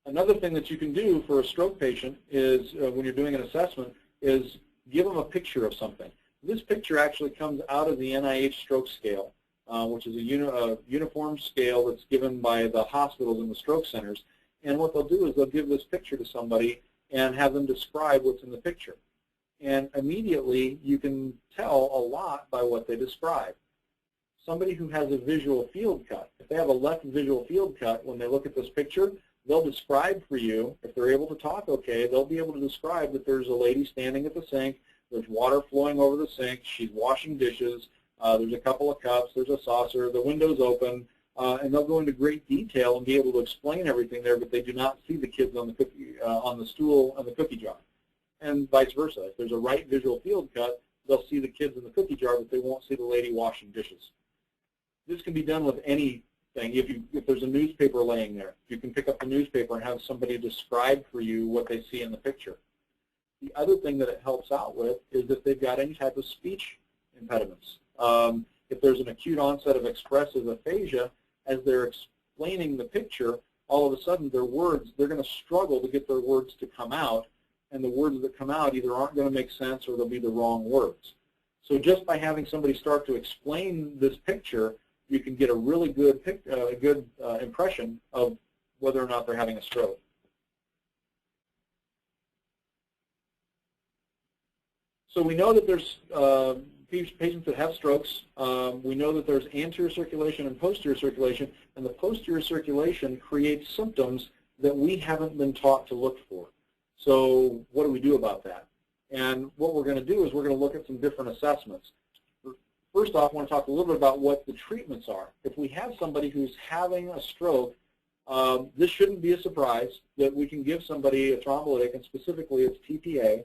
Another thing that you can do for a stroke patient is, when you're doing an assessment, is give them a picture of something. This picture actually comes out of the NIH stroke scale, which is a uniform scale that's given by the hospitals and the stroke centers. And what they'll do is they'll give this picture to somebody and have them describe what's in the picture. And immediately you can tell a lot by what they describe. Somebody who has a visual field cut, if they have a left visual field cut, when they look at this picture, they'll describe for you, if they're able to talk okay, they'll be able to describe that there's a lady standing at the sink, there's water flowing over the sink, she's washing dishes, there's a couple of cups, there's a saucer, the window's open, and they'll go into great detail and be able to explain everything there, but they do not see the kids on the cookie, on the stool and the cookie jar. And vice versa. If there's a right visual field cut, they'll see the kids in the cookie jar, but they won't see the lady washing dishes. This can be done with anything. If there's a newspaper laying there, you can pick up the newspaper and have somebody describe for you what they see in the picture. The other thing that it helps out with is if they've got any type of speech impediments. If there's an acute onset of expressive aphasia, as they're explaining the picture, all of a sudden their words, they're going to struggle to get their words to come out, and the words that come out either aren't going to make sense or they'll be the wrong words. So just by having somebody start to explain this picture, you can get a really good impression of whether or not they're having a stroke. So we know that there's patients that have strokes. We know that there's anterior circulation and posterior circulation, and the posterior circulation creates symptoms that we haven't been taught to look for. So what do we do about that? And what we're going to do is we're going to look at some different assessments. First off, I want to talk a little bit about what the treatments are. If we have somebody who's having a stroke, this shouldn't be a surprise that we can give somebody a thrombolytic, and specifically it's TPA,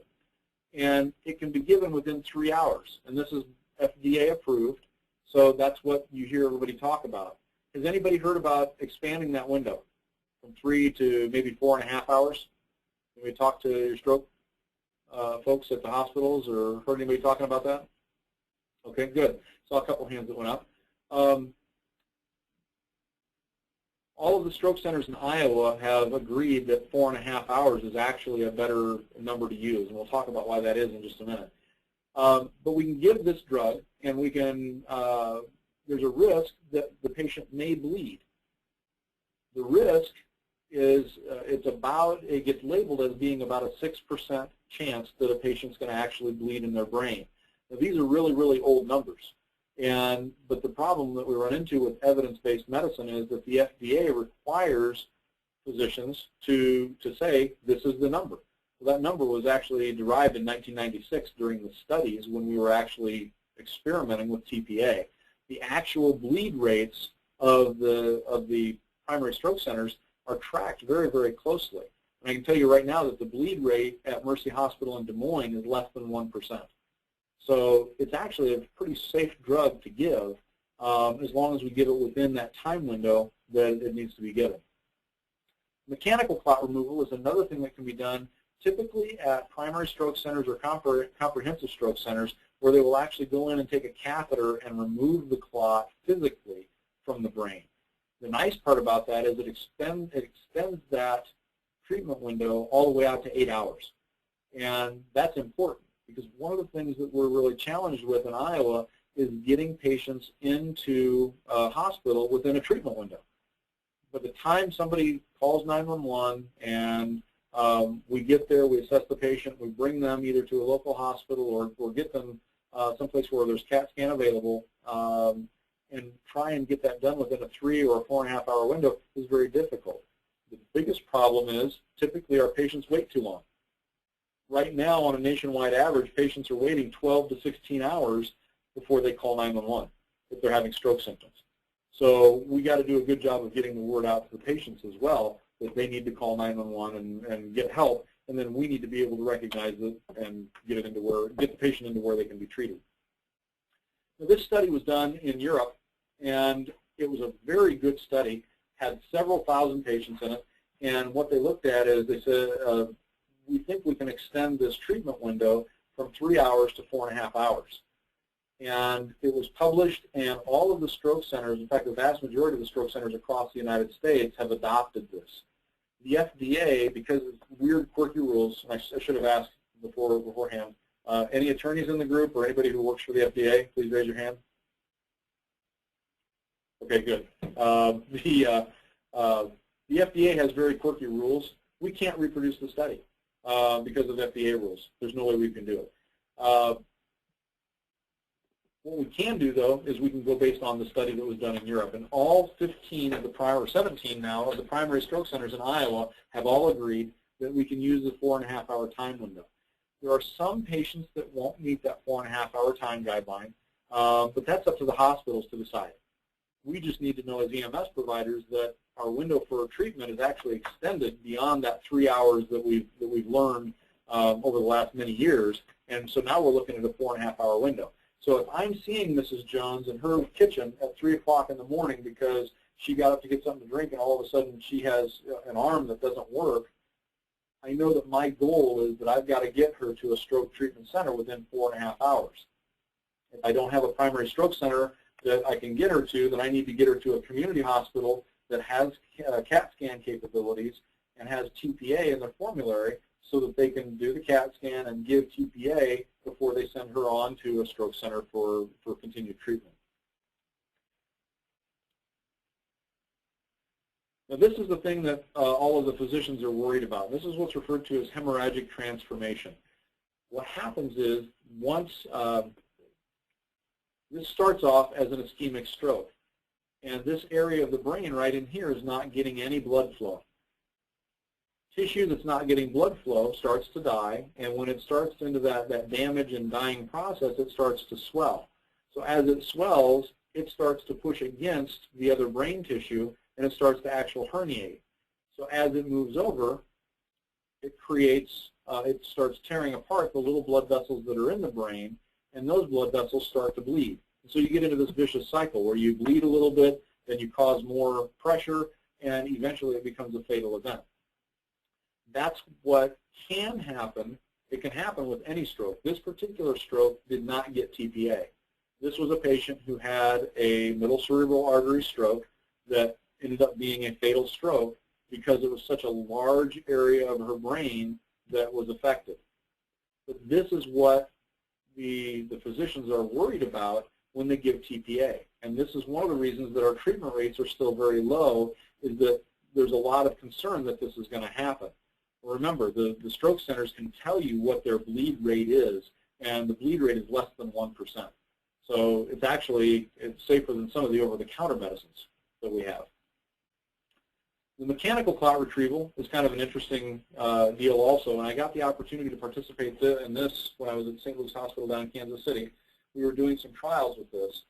and it can be given within 3 hours. And this is FDA approved, so that's what you hear everybody talk about. Has anybody heard about expanding that window from 3 to maybe 4.5 hours? Can we talk to your stroke folks at the hospitals, or heard anybody talking about that? Okay, good. Saw a couple hands that went up. All of the stroke centers in Iowa have agreed that 4.5 hours is actually a better number to use, and we'll talk about why that is in just a minute. But we can give this drug, and we can, there's a risk that the patient may bleed. The risk is it gets labeled as being about a 6% chance that a patient's going to actually bleed in their brain. Now, these are really, really old numbers. But the problem that we run into with evidence-based medicine is that the FDA requires physicians to say this is the number. Well, that number was actually derived in 1996 during the studies when we were actually experimenting with TPA. The actual bleed rates of the primary stroke centers are tracked very, very closely. And I can tell you right now that the bleed rate at Mercy Hospital in Des Moines is less than 1%. So it's actually a pretty safe drug to give as long as we give it within that time window that it needs to be given. Mechanical clot removal is another thing that can be done typically at primary stroke centers or comprehensive stroke centers, where they will actually go in and take a catheter and remove the clot physically from the brain. The nice part about that is it extends that treatment window all the way out to 8 hours. And that's important because one of the things that we're really challenged with in Iowa is getting patients into a hospital within a treatment window. By the time somebody calls 911 and we get there, we assess the patient, we bring them either to a local hospital or get them someplace where there's CAT scan available, and try and get that done within a 3 or 4.5 hour window is very difficult. The biggest problem is typically our patients wait too long. Right now, on a nationwide average, patients are waiting 12 to 16 hours before they call 911 if they're having stroke symptoms. So we got to do a good job of getting the word out to the patients as well that they need to call 911 and get help, and then we need to be able to recognize it and get the patient into where they can be treated. Now, this study was done in Europe, and it was a very good study, had several thousand patients in it, and what they looked at is they said, we think we can extend this treatment window from 3 hours to 4.5 hours. And it was published, and all of the stroke centers, in fact, the vast majority of the stroke centers across the United States have adopted this. The FDA, because of weird, quirky rules, and I should have asked beforehand, Any attorneys in the group or anybody who works for the FDA, please raise your hand. Okay, good. The FDA has very quirky rules. We can't reproduce the study because of FDA rules. There's no way we can do it. What we can do, though, is we can go based on the study that was done in Europe. And all 15 of the prior, or 17 now, of the primary stroke centers in Iowa have all agreed that we can use the 4.5-hour time window. There are some patients that won't meet that 4.5-hour time guideline, but that's up to the hospitals to decide. We just need to know as EMS providers that our window for treatment is actually extended beyond that 3 hours that we've learned over the last many years, and so now we're looking at a 4.5-hour window. So if I'm seeing Mrs. Jones in her kitchen at 3 o'clock in the morning because she got up to get something to drink and all of a sudden she has an arm that doesn't work, I know that my goal is that I've got to get her to a stroke treatment center within 4.5 hours. If I don't have a primary stroke center that I can get her to, then I need to get her to a community hospital that has CAT scan capabilities and has TPA in their formulary so that they can do the CAT scan and give TPA before they send her on to a stroke center for continued treatment. Now this is the thing that all of the physicians are worried about. This is what's referred to as hemorrhagic transformation. What happens is once this starts off as an ischemic stroke, and this area of the brain right in here is not getting any blood flow. Tissue that's not getting blood flow starts to die, and when it starts into that damage and dying process, it starts to swell. So as it swells, it starts to push against the other brain tissue, and it starts to actually herniate. So as it moves over, it starts tearing apart the little blood vessels that are in the brain, and those blood vessels start to bleed. So you get into this vicious cycle where you bleed a little bit, then you cause more pressure, and eventually it becomes a fatal event. That's what can happen. It can happen with any stroke. This particular stroke did not get TPA. This was a patient who had a middle cerebral artery stroke that ended up being a fatal stroke because it was such a large area of her brain that was affected. But this is what the physicians are worried about when they give TPA. And this is one of the reasons that our treatment rates are still very low, is that there's a lot of concern that this is going to happen. Remember, the stroke centers can tell you what their bleed rate is, and the bleed rate is less than 1%. So it's safer than some of the over-the-counter medicines that we have. The mechanical clot retrieval is kind of an interesting deal also, and I got the opportunity to participate in this when I was at St. Luke's Hospital down in Kansas City. We were doing some trials with this,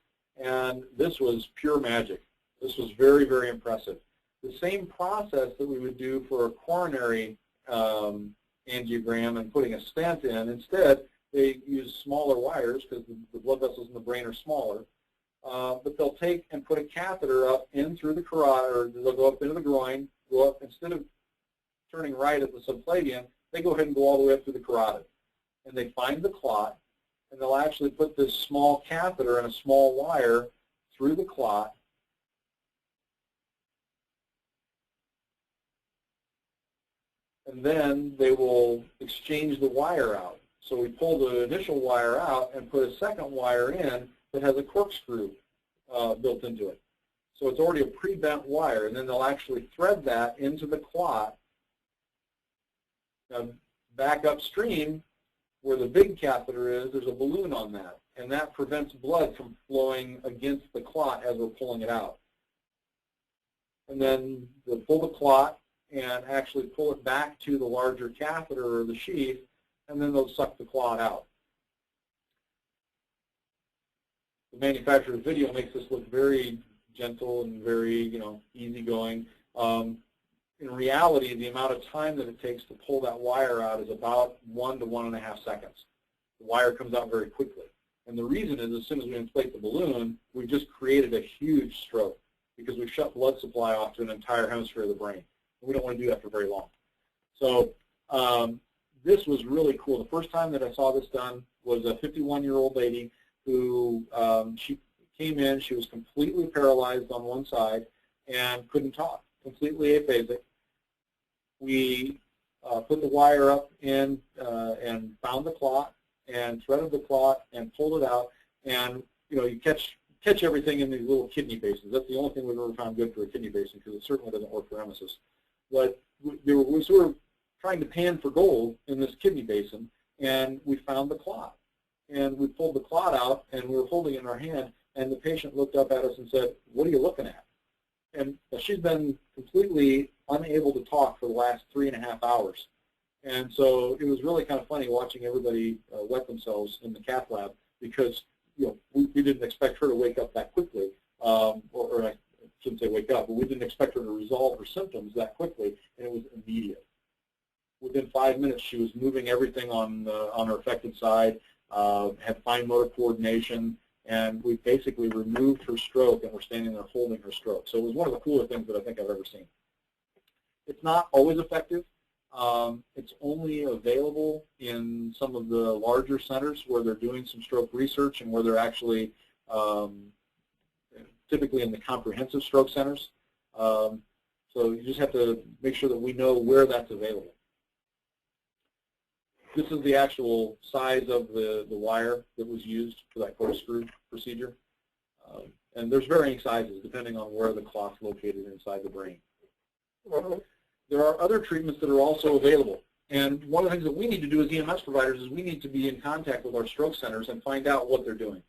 and this was pure magic. This was very, very impressive. The same process that we would do for a coronary angiogram and putting a stent in, instead they use smaller wires because the blood vessels in the brain are smaller. But they'll take and put a catheter up in through the carotid, or they'll go up into the groin, go up, instead of turning right at the subclavian, they go ahead and go all the way up through the carotid. And they find the clot, and they'll actually put this small catheter and a small wire through the clot. And then they will exchange the wire out. So we pull the initial wire out and put a second wire in that has a corkscrew built into it. So it's already a pre-bent wire, and then they'll actually thread that into the clot. Now, back upstream, where the big catheter is, there's a balloon on that, and that prevents blood from flowing against the clot as we're pulling it out. And then they'll pull the clot and actually pull it back to the larger catheter or the sheath, and then they'll suck the clot out. The manufacturer's video makes this look very gentle and very, easygoing. In reality, the amount of time that it takes to pull that wire out is about 1 to 1.5 seconds. The wire comes out very quickly. And the reason is, as soon as we inflate the balloon, we've just created a huge stroke because we've shut blood supply off to an entire hemisphere of the brain. We don't want to do that for very long. So this was really cool. The first time that I saw this done was a 51-year-old lady who she came in. She was completely paralyzed on one side and couldn't talk, completely aphasic. We put the wire up in and found the clot and threaded the clot and pulled it out. And you catch everything in these little kidney basins. That's the only thing we've ever found good for a kidney basin, because it certainly doesn't work for emesis. But we were sort of trying to pan for gold in this kidney basin, and we found the clot. And we pulled the clot out, and we were holding it in our hand, and the patient looked up at us and said, "What are you looking at?" And she's been completely unable to talk for the last 3.5 hours. And so it was really kind of funny watching everybody wet themselves in the cath lab, because we didn't expect her to wake up that quickly, or I shouldn't say wake up, but we didn't expect her to resolve her symptoms that quickly, and it was immediate. Within 5 minutes, she was moving everything on her affected side, had fine motor coordination, and we basically removed her stroke, and we're standing there holding her stroke. So it was one of the cooler things that I think I've ever seen. It's not always effective. It's only available in some of the larger centers where they're doing some stroke research, and where they're actually typically in the comprehensive stroke centers. So you just have to make sure that we know where that's available. This is the actual size of the wire that was used for that corkscrew procedure. And there's varying sizes depending on where the clot's located inside the brain. There are other treatments that are also available. And one of the things that we need to do as EMS providers is we need to be in contact with our stroke centers and find out what they're doing.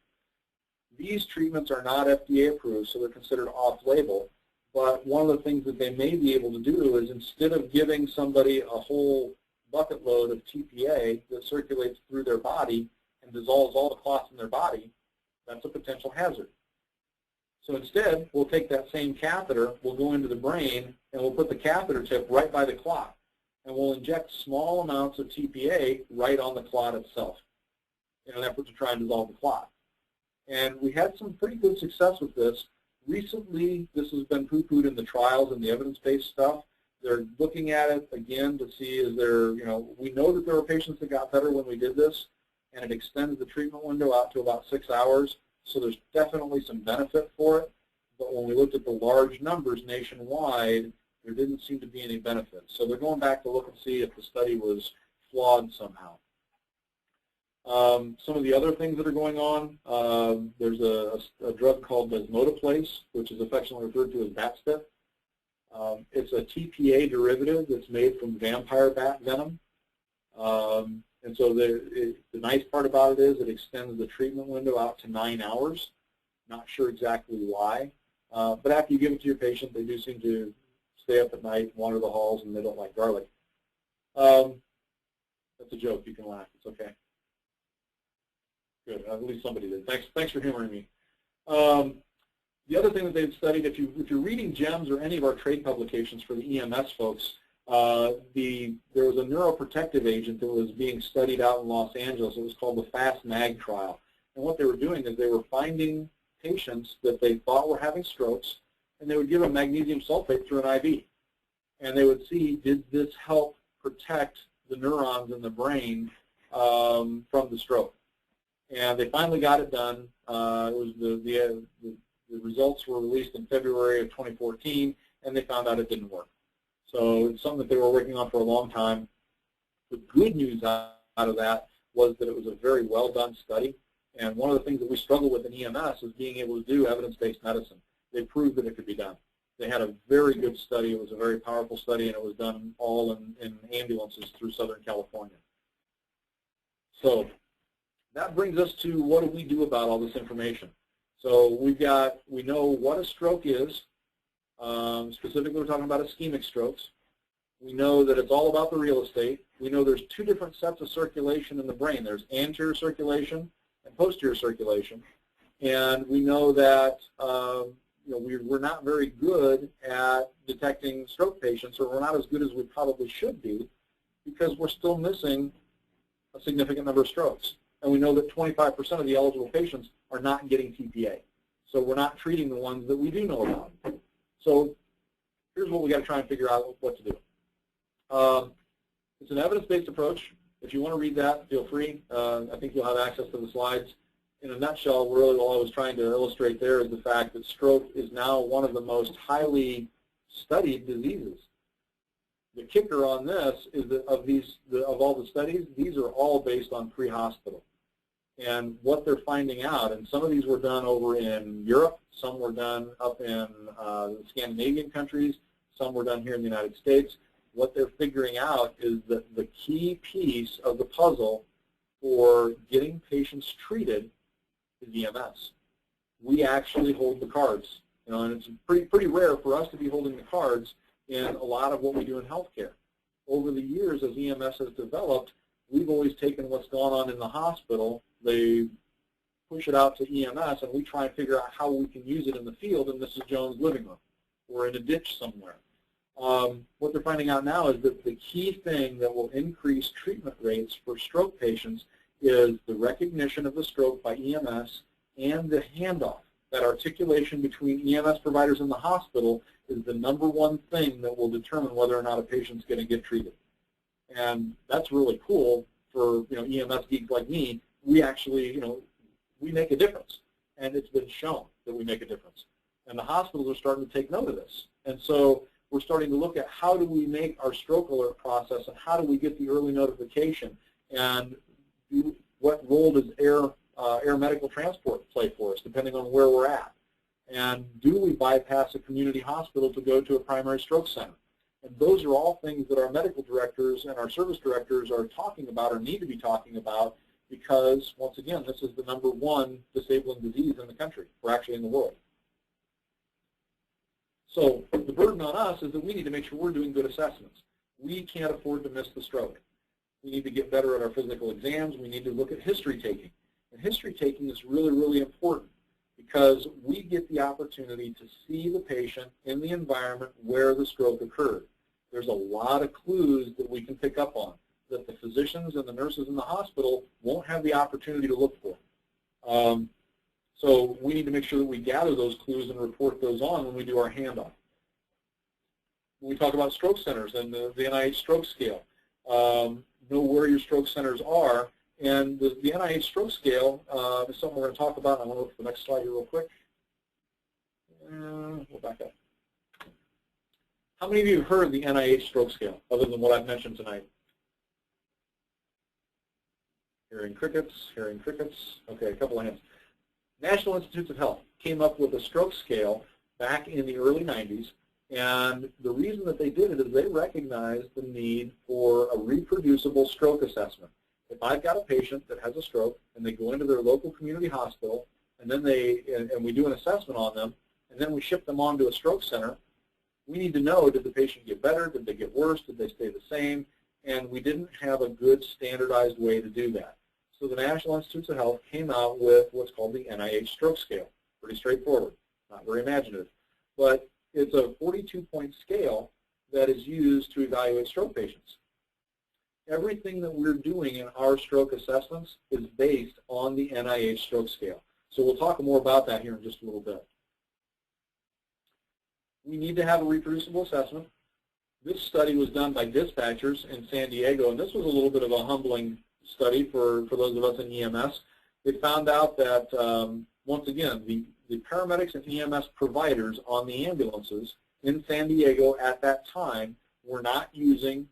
These treatments are not FDA approved, so they're considered off-label. But one of the things that they may be able to do is, instead of giving somebody a whole bucket load of TPA that circulates through their body and dissolves all the clots in their body, that's a potential hazard. So instead, we'll take that same catheter, we'll go into the brain, and we'll put the catheter tip right by the clot. And we'll inject small amounts of TPA right on the clot itself in an effort to try and dissolve the clot. And we had some pretty good success with this. Recently, this has been poo-pooed in the trials and the evidence-based stuff. They're looking at it again to see, is there, we know that there were patients that got better when we did this, and it extends the treatment window out to about 6 hours. So there's definitely some benefit for it. But when we looked at the large numbers nationwide, there didn't seem to be any benefit. So they're going back to look and see if the study was flawed somehow. Some of the other things that are going on, there's a drug called desmoteplase, which is affectionately referred to as bat stip. It's a TPA derivative that's made from vampire bat venom. And so the nice part about it is it extends the treatment window out to 9 hours. Not sure exactly why. But after you give it to your patient, they do seem to stay up at night, wander the halls, and they don't like garlic. That's a joke. You can laugh. It's okay. Good. At least somebody did. Thanks for humoring me. The other thing that they've studied, if you're reading GEMS or any of our trade publications for the EMS folks, there was a neuroprotective agent that was being studied out in Los Angeles. It was called the FAST-MAG trial. And what they were doing is they were finding patients that they thought were having strokes, and they would give them magnesium sulfate through an IV. And they would see, did this help protect the neurons in the brain from the stroke? And they finally got it done. It was the results were released in February of 2014, and they found out it didn't work. So it's something that they were working on for a long time. The good news out of that was that it was a very well done study. And one of the things that we struggle with in EMS is being able to do evidence-based medicine. They proved that it could be done. They had a very good study. It was a very powerful study, and it was done all in ambulances through Southern California. So that brings us to, what do we do about all this information? So we know what a stroke is. Specifically, we're talking about ischemic strokes. We know that it's all about the real estate. We know there's two different sets of circulation in the brain. There's anterior circulation and posterior circulation. And we know that we're not very good at detecting stroke patients, or we're not as good as we probably should be, because we're still missing a significant number of strokes. And we know that 25% of the eligible patients are not getting TPA. So we're not treating the ones that we do know about. So here's what we got to try and figure out what to do. It's an evidence-based approach. If you want to read that, feel free. I think you'll have access to the slides. In a nutshell, really all I was trying to illustrate there is the fact that stroke is now one of the most highly studied diseases. The kicker on this is that of all the studies, these are all based on pre-hospital. and what they're finding out, and some of these were done over in Europe, some were done up in the Scandinavian countries, some were done here in the United States. What they're figuring out is that the key piece of the puzzle for getting patients treated is EMS. We actually hold the cards, and it's pretty rare for us to be holding the cards in a lot of what we do in healthcare. Over the years, as EMS has developed, we've always taken what's gone on in the hospital, they push it out to EMS, and we try and figure out how we can use it in the field in Mrs. Jones' living room or in a ditch somewhere. What they're finding out now is that the key thing that will increase treatment rates for stroke patients is the recognition of the stroke by EMS and the handoff. That articulation between EMS providers in the hospital is the #1 thing that will determine whether or not a patient's going to get treated. And that's really cool for EMS geeks like me. We actually, we make a difference, and it's been shown that we make a difference. And the hospitals are starting to take note of this. And so we're starting to look at how do we make our stroke alert process, and how do we get the early notification, and what role does air medical transport play for us, depending on where we're at. And do we bypass a community hospital to go to a primary stroke center? And those are all things that our medical directors and our service directors are talking about or need to be talking about, because, once again, this is the #1 disabling disease in the country, or actually in the world. So the burden on us is that we need to make sure we're doing good assessments. We can't afford to miss the stroke. We need to get better at our physical exams. We need to look at history taking. And history taking is really, really important, because we get the opportunity to see the patient in the environment where the stroke occurred. There's a lot of clues that we can pick up on that the physicians and the nurses in the hospital won't have the opportunity to look for. So we need to make sure that we gather those clues and report those on when we do our handoff. When we talk about stroke centers and the NIH stroke scale, know where your stroke centers are. And the NIH stroke scale is something we're going to talk about. I'm going to look at the next slide here real quick. We'll back up. How many of you have heard of the NIH stroke scale, other than what I've mentioned tonight? Hearing crickets, hearing crickets. Okay, a couple of hands. National Institutes of Health came up with a stroke scale back in the early 90s, and the reason that they did it is they recognized the need for a reproducible stroke assessment. If I've got a patient that has a stroke and they go into their local community hospital, and then we do an assessment on them, and then we ship them on to a stroke center, we need to know, did the patient get better, did they get worse, did they stay the same, and we didn't have a good standardized way to do that. So the National Institutes of Health came out with what's called the NIH stroke scale. Pretty straightforward, not very imaginative. But it's a 42-point scale that is used to evaluate stroke patients. Everything that we're doing in our stroke assessments is based on the NIH stroke scale. So we'll talk more about that here in just a little bit. We need to have a reproducible assessment. This study was done by dispatchers in San Diego, and this was a little bit of a humbling study for those of us in EMS. They found out that, once again, the paramedics and EMS providers on the ambulances in San Diego at that time were not using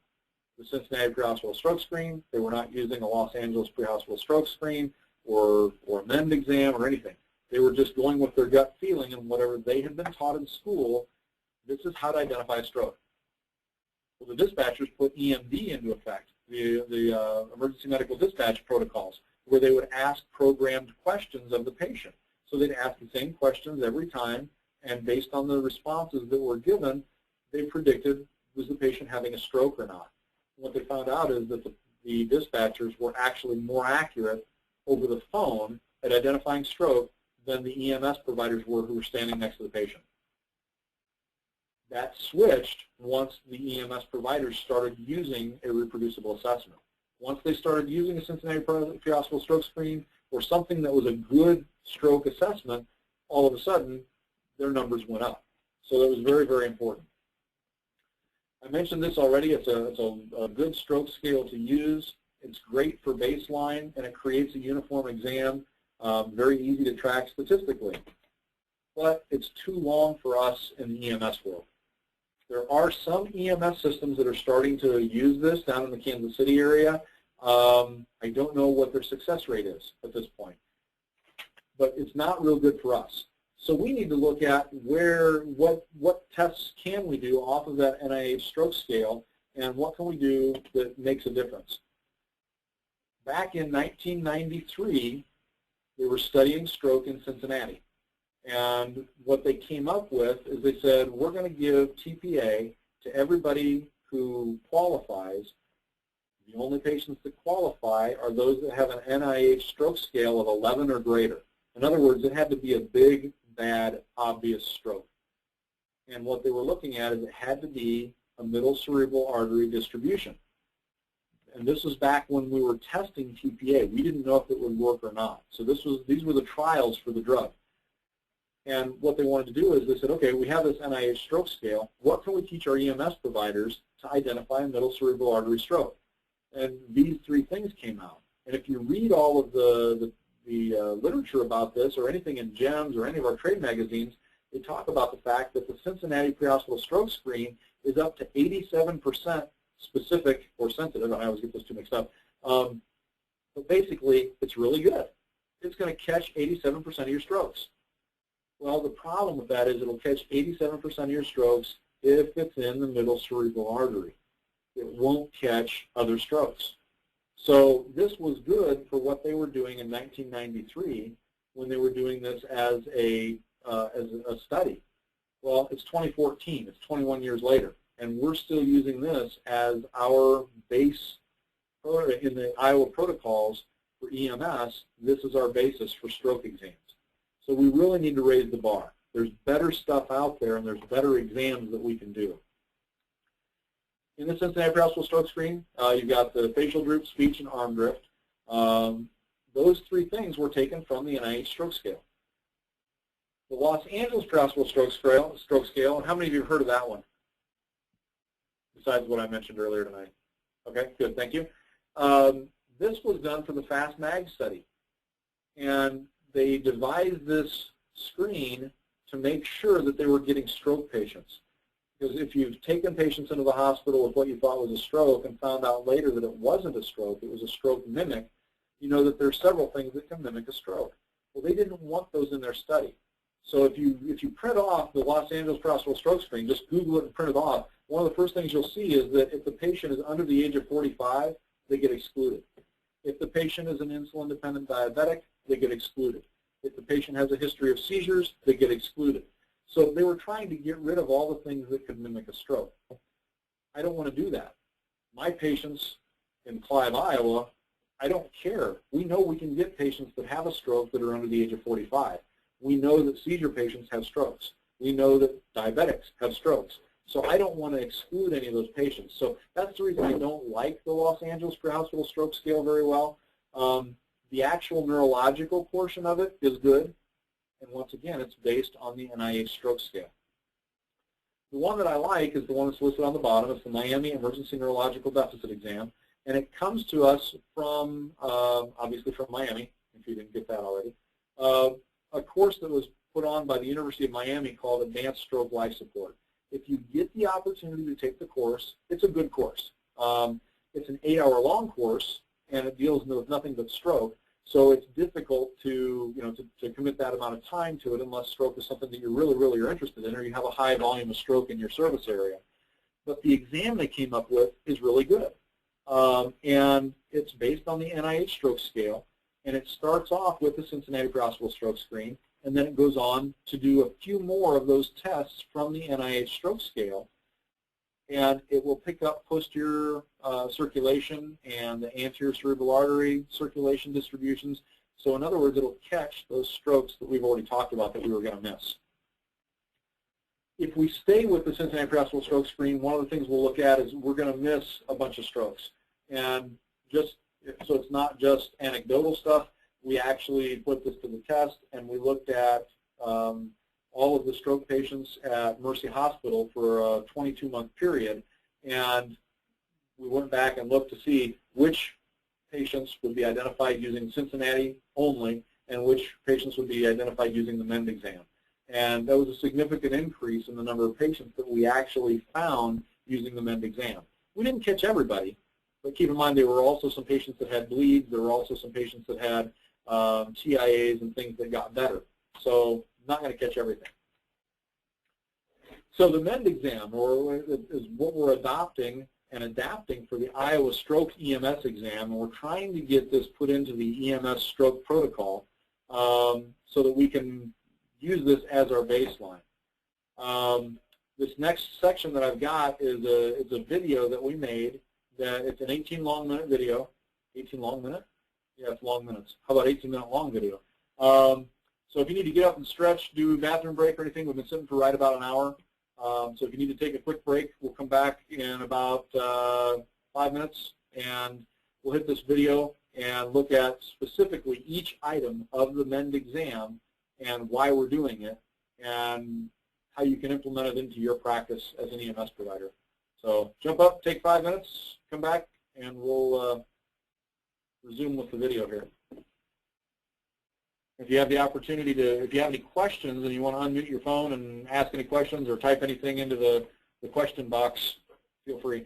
the Cincinnati pre-hospital stroke screen. They were not using a Los Angeles pre-hospital stroke screen or a MEND exam or anything. They were just going with their gut feeling and whatever they had been taught in school. This is how to identify a stroke. Well, the dispatchers put EMD into effect, the emergency medical dispatch protocols, where they would ask programmed questions of the patient. So they'd ask the same questions every time, and based on the responses that were given, they predicted, was the patient having a stroke or not. And what they found out is that the dispatchers were actually more accurate over the phone at identifying stroke than the EMS providers were who were standing next to the patient. That switched once the EMS providers started using a reproducible assessment. Once they started using a Cincinnati pre-hospital stroke screen or something that was a good stroke assessment, all of a sudden their numbers went up. So that was very, very important. I mentioned this already. It's a good stroke scale to use. It's great for baseline, and it creates a uniform exam, very easy to track statistically. But it's too long for us in the EMS world. There are some EMS systems that are starting to use this down in the Kansas City area, I don't know what their success rate is at this point, but it's not real good for us. So we need to look at what tests can we do off of that NIH stroke scale, and what can we do that makes a difference. Back in 1993, they were studying stroke in Cincinnati. And what they came up with is they said, we're going to give TPA to everybody who qualifies. The only patients that qualify are those that have an NIH stroke scale of 11 or greater. In other words, it had to be a big, bad, obvious stroke. And what they were looking at is it had to be a middle cerebral artery distribution. And this was back when we were testing TPA. We didn't know if it would work or not. So these were the trials for the drug. And what they wanted to do is they said, okay, we have this NIH stroke scale. What can we teach our EMS providers to identify a middle cerebral artery stroke? And these three things came out. And if you read all of the literature about this, or anything in GEMS or any of our trade magazines, they talk about the fact that the Cincinnati prehospital stroke screen is up to 87% specific or sensitive. I always get those two mixed up. But basically, it's really good. It's going to catch 87% of your strokes. Well, the problem with that is it'll catch 87% of your strokes if it's in the middle cerebral artery. It won't catch other strokes. So this was good for what they were doing in 1993 when they were doing this as a study. Well, it's 2014. It's 21 years later, and we're still using this as our base in the Iowa protocols for EMS. This is our basis for stroke exams. So we really need to raise the bar. There's better stuff out there, and there's better exams that we can do. In the Cincinnati prehospital stroke screen, you've got the facial droop, speech, and arm drift. Those three things were taken from the NIH stroke scale. The Los Angeles prehospital stroke scale, and how many of you have heard of that one, besides what I mentioned earlier tonight? Okay, good, thank you. This was done for the FAST-MAG study, and they devised this screen to make sure that they were getting stroke patients. Because if you've taken patients into the hospital with what you thought was a stroke and found out later that it wasn't a stroke, it was a stroke mimic, you know that there's several things that can mimic a stroke. Well, they didn't want those in their study. So if you print off the Los Angeles prehospital stroke screen, just Google it and print it off, one of the first things you'll see is that if the patient is under the age of 45, they get excluded. If the patient is an insulin-dependent diabetic, they get excluded. If the patient has a history of seizures, they get excluded. So they were trying to get rid of all the things that could mimic a stroke. I don't want to do that. My patients in Clive, Iowa, I don't care. We know we can get patients that have a stroke that are under the age of 45. We know that seizure patients have strokes. We know that diabetics have strokes. So I don't want to exclude any of those patients. So that's the reason I don't like the Los Angeles prehospital stroke scale very well. The actual neurological portion of it is good. And once again, it's based on the NIH stroke scale. The one that I like is the one that's listed on the bottom. It's the Miami Emergency Neurological Deficit Exam. And it comes to us from, obviously from Miami, if you didn't get that already, a course that was put on by the University of Miami called Advanced Stroke Life Support. If you get the opportunity to take the course, it's a good course. It's an 8-hour-long course, and it deals with nothing but stroke. So it's difficult to commit that amount of time to it unless stroke is something that you really are interested in, or you have a high volume of stroke in your service area. But the exam they came up with is really good. And it's based on the NIH stroke scale, and it starts off with the Cincinnati prehospital stroke screen, and then it goes on to do a few more of those tests from the NIH stroke scale, and it will pick up posterior circulation and the anterior cerebral artery circulation distributions. So in other words, it'll catch those strokes that we've already talked about that we were going to miss. If we stay with the Cincinnati prehospital stroke screen, one of the things we'll look at is we're going to miss a bunch of strokes. And just so it's not just anecdotal stuff, we actually put this to the test, and we looked at all of the stroke patients at Mercy Hospital for a 22-month period, and we went back and looked to see which patients would be identified using Cincinnati only and which patients would be identified using the MEND exam. And that was a significant increase in the number of patients that we actually found using the MEND exam. We didn't catch everybody, But keep in mind, there were also some patients that had bleeds. There were also some patients that had TIAs and things that got better. So not going to catch everything. So the MEND exam, is what we're adopting and adapting for the Iowa Stroke EMS exam, and we're trying to get this put into the EMS stroke protocol so that we can use this as our baseline. This next section that I've got is a video that we made. That it's an 18 long minute video. 18 long minute? Yeah, it's long minutes. How about 18-minute long video? So if you need to get up and stretch, do a bathroom break or anything, we've been sitting for right about an hour. So if you need to take a quick break, we'll come back in about 5 minutes, and we'll hit this video and look at specifically each item of the MEND exam and why we're doing it and how you can implement it into your practice as an EMS provider. So jump up, take 5 minutes, come back, and we'll resume with the video here. If you have the opportunity to, if you have any questions and you want to unmute your phone and ask any questions or type anything into the question box, feel free.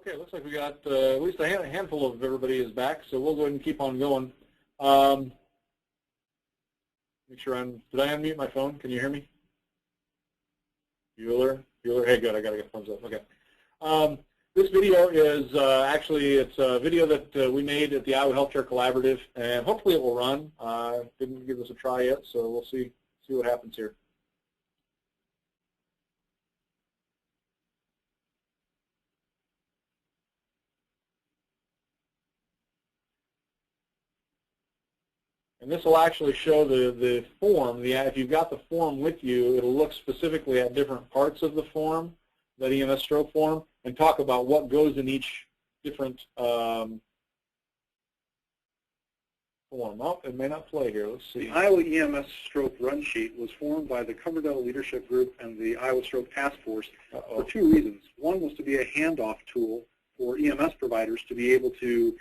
Okay, looks like we got at least a handful of everybody is back, so we'll go ahead and keep on going. Make sure did I unmute my phone? Can you hear me? Bueller? Hey, good, I got to get thumbs up. Okay. This video is it's a video that we made at the Iowa Healthcare Collaborative, and hopefully it will run. Didn't give this a try yet, so we'll see what happens here. And this will actually show the form. If you've got the form with you, it'll look specifically at different parts of the form, that EMS stroke form, and talk about what goes in each different form. Oh, it may not play here. Let's see. The Iowa EMS Stroke Run Sheet was formed by the Coverdell Leadership Group and the Iowa Stroke Task Force for two reasons. One was to be a handoff tool for EMS providers to be able to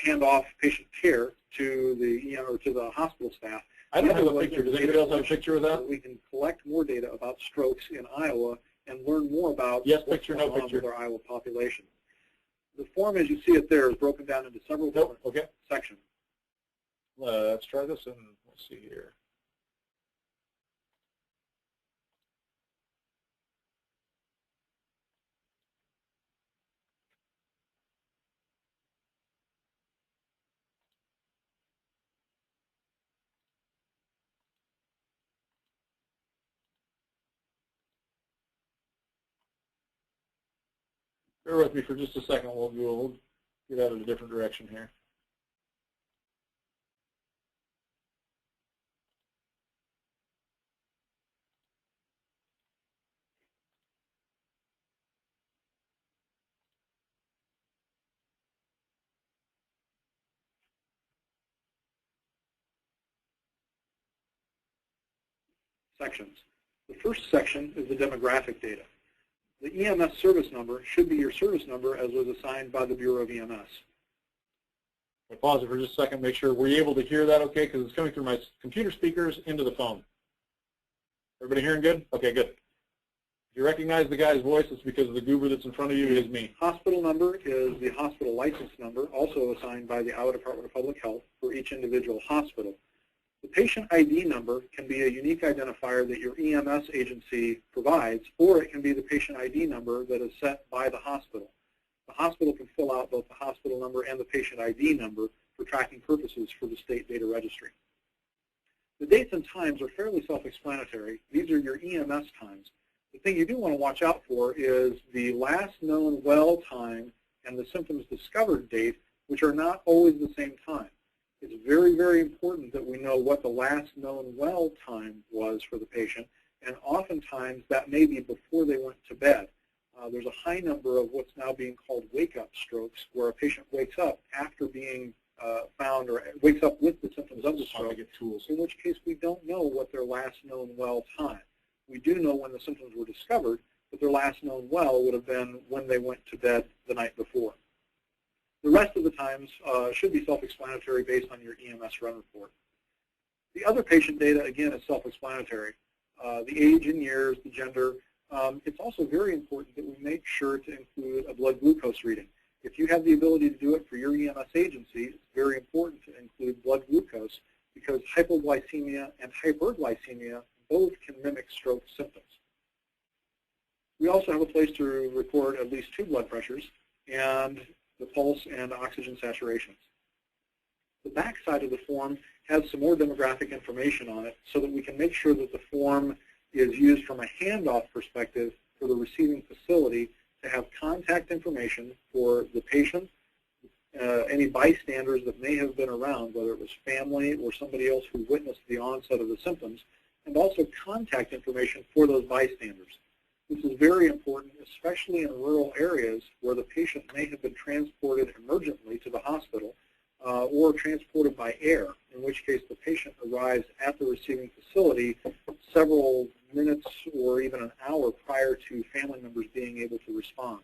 hand off patient care to the or to the hospital staff. I don't have a picture. Does anybody else have a picture of that? We can collect more data about strokes in Iowa and learn more about what's going on with our Iowa population. The form, as you see it there, is broken down into several different sections. Let's try this, and let's see here. Bear with me for just a second. We'll get out in a different direction here. Sections. The first section is the demographic data. The EMS service number should be your service number as was assigned by the Bureau of EMS. I'll pause it for just a second, make sure we're able to hear that okay, because it's coming through my computer speakers into the phone. Everybody hearing good? Okay, good. If you recognize the guy's voice, it's because of the goober that's in front of you is me. Hospital number is the hospital license number, also assigned by the Iowa Department of Public Health for each individual hospital. The patient ID number can be a unique identifier that your EMS agency provides, or it can be the patient ID number that is set by the hospital. The hospital can fill out both the hospital number and the patient ID number for tracking purposes for the state data registry. The dates and times are fairly self-explanatory. These are your EMS times. The thing you do want to watch out for is the last known well time and the symptoms discovered date, which are not always the same time. It's very, very important that we know what the last known well time was for the patient, and oftentimes that may be before they went to bed. There's a high number of what's now being called wake-up strokes, where a patient wakes up after being found or wakes up with the symptoms of the stroke, in which case we don't know what their last known well time. We do know when the symptoms were discovered, but their last known well would have been when they went to bed the night before. The rest of the times should be self-explanatory based on your EMS run report. The other patient data, again, is self-explanatory. The age and years, the gender. It's also very important that we make sure to include a blood glucose reading. If you have the ability to do it for your EMS agency, it's very important to include blood glucose because hypoglycemia and hyperglycemia both can mimic stroke symptoms. We also have a place to record at least 2 blood pressures and the pulse and oxygen saturations. The back side of the form has some more demographic information on it so that we can make sure that the form is used from a handoff perspective for the receiving facility to have contact information for the patient, any bystanders that may have been around, whether it was family or somebody else who witnessed the onset of the symptoms, and also contact information for those bystanders. This is very important, especially in rural areas where the patient may have been transported emergently to the hospital or transported by air, in which case the patient arrives at the receiving facility several minutes or even an hour prior to family members being able to respond.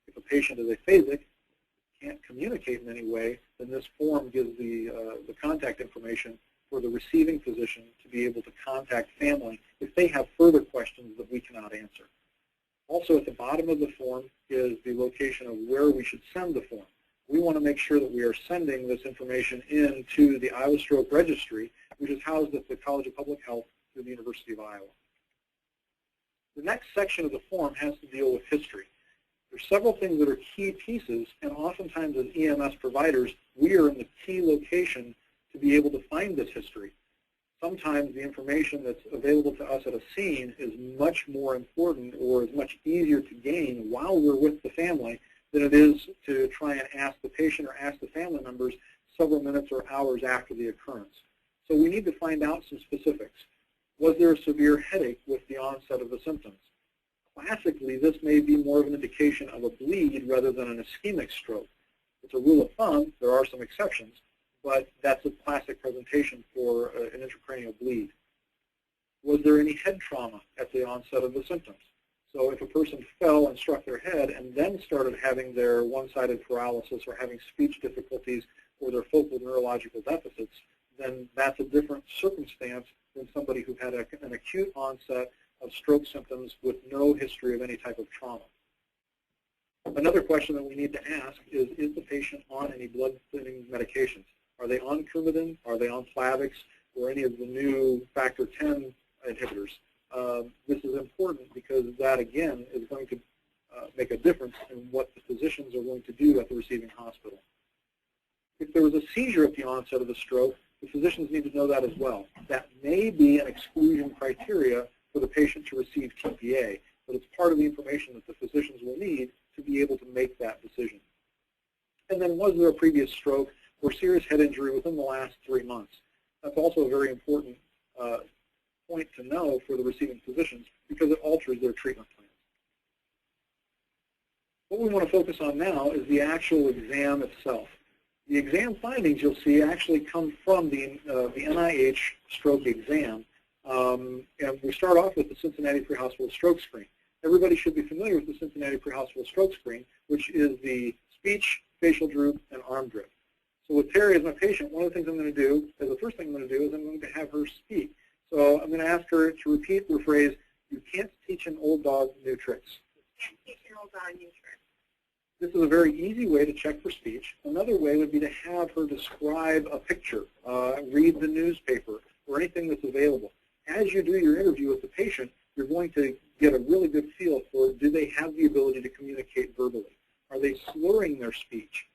If a patient is aphasic, can't communicate in any way, then this form gives the contact information for the receiving physician to be able to contact family if they have further questions that we cannot answer. Also Also at the bottom of the form is the location of where we should send the form. We want to make sure that we are sending this information into the Iowa Stroke Registry, which is housed at the College of Public Health through the University of Iowa. The next section of the form has to deal with history. There's several things that are key pieces, and oftentimes as EMS providers, we are in the key location to be able to find this history. Sometimes the information that's available to us at a scene is much more important or is much easier to gain while we're with the family than it is to try and ask the patient or ask the family members several minutes or hours after the occurrence. So we need to find out some specifics. Was there a severe headache with the onset of the symptoms? Classically, this may be more of an indication of a bleed rather than an ischemic stroke. It's a rule of thumb. There are some exceptions, but that's a classic presentation for an intracranial bleed. Was there any head trauma at the onset of the symptoms? So if a person fell and struck their head and then started having their one-sided paralysis or having speech difficulties or their focal neurological deficits, then that's a different circumstance than somebody who had an acute onset of stroke symptoms with no history of any type of trauma. Another question that we need to ask is the patient on any blood-thinning medications? Are they on Coumadin? Are they on Plavix? Or any of the new factor 10 inhibitors? This is important because that, again, is going to make a difference in what the physicians are going to do at the receiving hospital. If there was a seizure at the onset of the stroke, the physicians need to know that as well. That may be an exclusion criteria for the patient to receive TPA, but it's part of the information that the physicians will need to be able to make that decision. And then, was there a previous stroke or serious head injury within the last 3 months? That's also a very important point to know for the receiving physicians because it alters their treatment plans. What we want to focus on now is the actual exam itself. The exam findings you'll see actually come from the NIH stroke exam. And we start off with the Cincinnati Pre-Hospital Stroke Screen. Everybody should be familiar with the Cincinnati Pre-Hospital Stroke Screen, which is the speech, facial droop, and arm drift. So with Terry as my patient, one of the things I'm going to do, is the first thing I'm going to do is I'm going to have her speak. So I'm going to ask her to repeat the phrase, "You can't teach an old dog new tricks." Can't teach an old dog new tricks. This is a very easy way to check for speech. Another way would be to have her describe a picture, read the newspaper, or anything that's available. As you do your interview with the patient, you're going to get a really good feel for, do they have the ability to communicate verbally? Are they slurring their speech?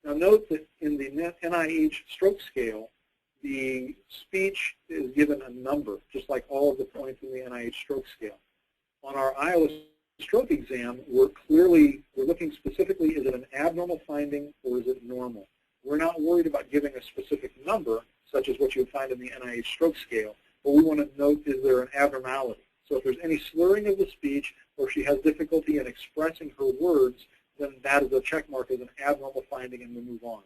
Now note that in the NIH stroke scale, the speech is given a number, just like all of the points in the NIH stroke scale. On our Iowa stroke exam, we're looking specifically, is it an abnormal finding or is it normal? We're not worried about giving a specific number, such as what you would find in the NIH stroke scale, but we want to note, is there an abnormality? So if there's any slurring of the speech or she has difficulty in expressing her words, then that is a check mark as an abnormal finding and we move on.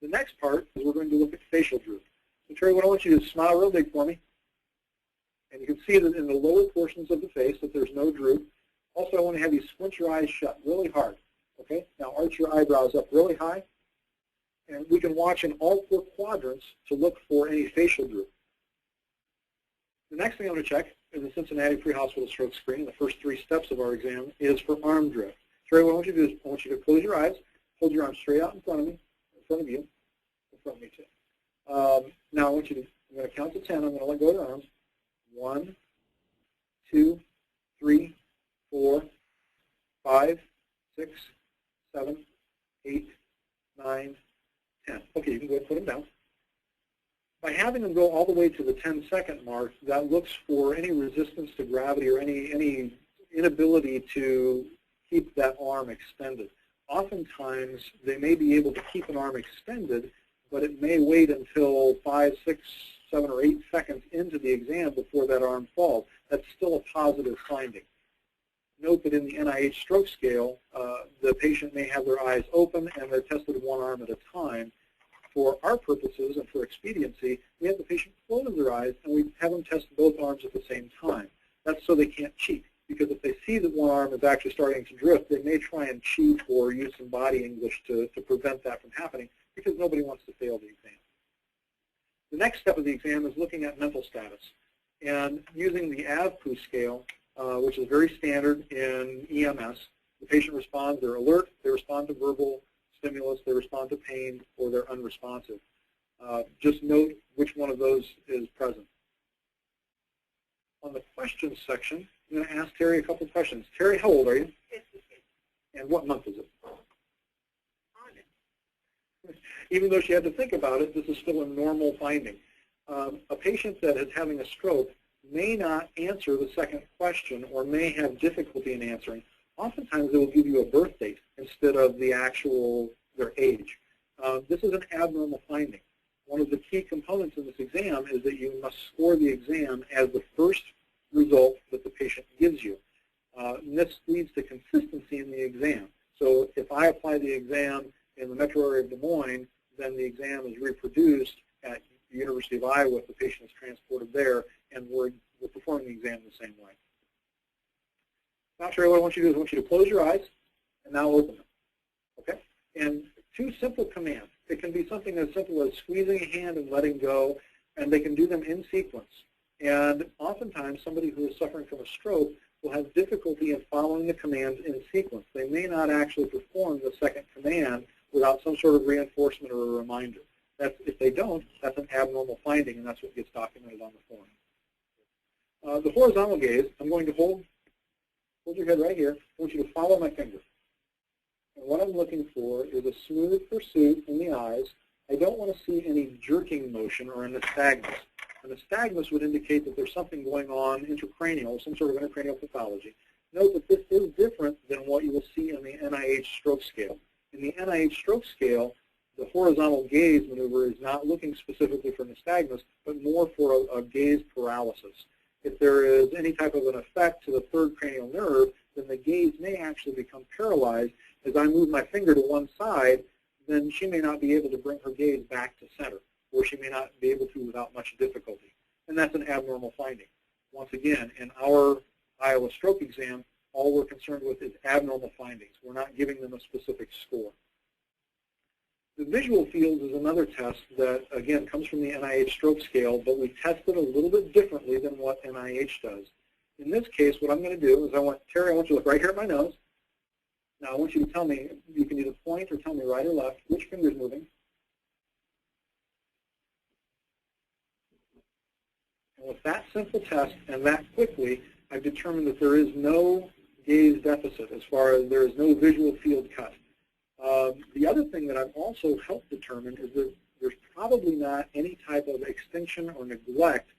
The next part is we're going to look at facial droop. So Terry, what I want you to smile real big for me. And you can see that in the lower portions of the face that there's no droop. Also, I want to have you squint your eyes shut really hard. Okay? Now arch your eyebrows up really high. And we can watch in all 4 quadrants to look for any facial droop. The next thing I'm going to check in the Cincinnati Pre-Hospital Stroke Screen, the first 3 steps of our exam, is for arm drift. Terry, what I want you to do is I want you to close your eyes, hold your arms straight out in front of me, in front of me too. Now I want you to, I'm going to count to 10. I'm going to let go of your arms. 1, 2, 3, 4, 5, 6, 7, 8, 9, 10. Okay, you can go ahead and put them down. By having them go all the way to the 10-second mark, that looks for any resistance to gravity or any inability to keep that arm extended. Oftentimes, they may be able to keep an arm extended, but it may wait until 5, 6, 7, or 8 seconds into the exam before that arm falls. That's still a positive finding. Note that in the NIH stroke scale, the patient may have their eyes open and they're tested 1 arm at a time. For our purposes and for expediency, we have the patient close their eyes and we have them test both arms at the same time. That's so they can't cheat, because if they see that 1 arm is actually starting to drift, they may try and cheat or use some body English to prevent that from happening, because nobody wants to fail the exam. The next step of the exam is looking at mental status. And using the AVPU scale, which is very standard in EMS. The patient responds, they're alert, they respond to verbal stimulus, they respond to pain, or they're unresponsive. Just note which one of those is present. On the questions section, I'm going to ask Terry a couple questions. Terry, how old are you? 52. And what month is it? Even though she had to think about it, this is still a normal finding. A patient that is having a stroke may not answer the second question or may have difficulty in answering. Oftentimes they will give you a birth date instead of the actual their age. This is an abnormal finding. One of the key components in this exam is that you must score the exam as the first result that the patient gives you. And this leads to consistency in the exam. So if I apply the exam in the metro area of Des Moines, then the exam is reproduced at the University of Iowa if the patient is transported there, and we're performing the exam the same way. Now, Terry, what I want you to do is I want you to close your eyes and now open them. Okay? And two simple commands. It can be something as simple as squeezing a hand and letting go, and they can do them in sequence. And oftentimes, somebody who is suffering from a stroke will have difficulty in following the commands in sequence. They may not actually perform the second command without some sort of reinforcement or a reminder. If they don't, that's an abnormal finding, and that's what gets documented on the form. The horizontal gaze, I'm going to hold your head right here. I want you to follow my finger. And what I'm looking for is a smooth pursuit in the eyes. I don't want to see any jerking motion or a nystagmus. A nystagmus would indicate that there's something going on intracranial, some sort of intracranial pathology. Note that this is different than what you will see in the NIH stroke scale. In the NIH stroke scale, the horizontal gaze maneuver is not looking specifically for nystagmus, but more for a gaze paralysis. If there is any type of an effect to the third cranial nerve, then the gaze may actually become paralyzed. As I move my finger to one side, then she may not be able to bring her gaze back to center, or she may not be able to without much difficulty. And that's an abnormal finding. Once again, in our Iowa stroke exam, all we're concerned with is abnormal findings. We're not giving them a specific score. The visual fields is another test that, again, comes from the NIH stroke scale, but we test it a little bit differently than what NIH does. In this case, what I'm going to do is Terry, I want you to look right here at my nose. Now, I want you to tell me, you can either point or tell me right or left, which finger is moving. And with that simple test and that quickly, I've determined that there is no gaze deficit as far as there is no visual field cut. The other thing that I've also helped determine is that there's probably not any type of extinction or neglect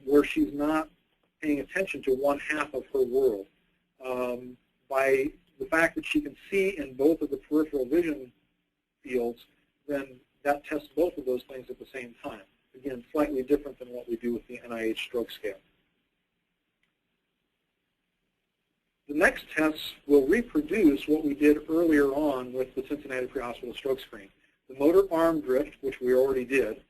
where she's not paying attention to one half of her world. By the fact that she can see in both of the peripheral vision fields, then that tests both of those things at the same time. Again, slightly different than what we do with the NIH stroke scale. The next tests will reproduce what we did earlier on with the Cincinnati Pre-Hospital Stroke Screen. The motor arm drift, which we already did.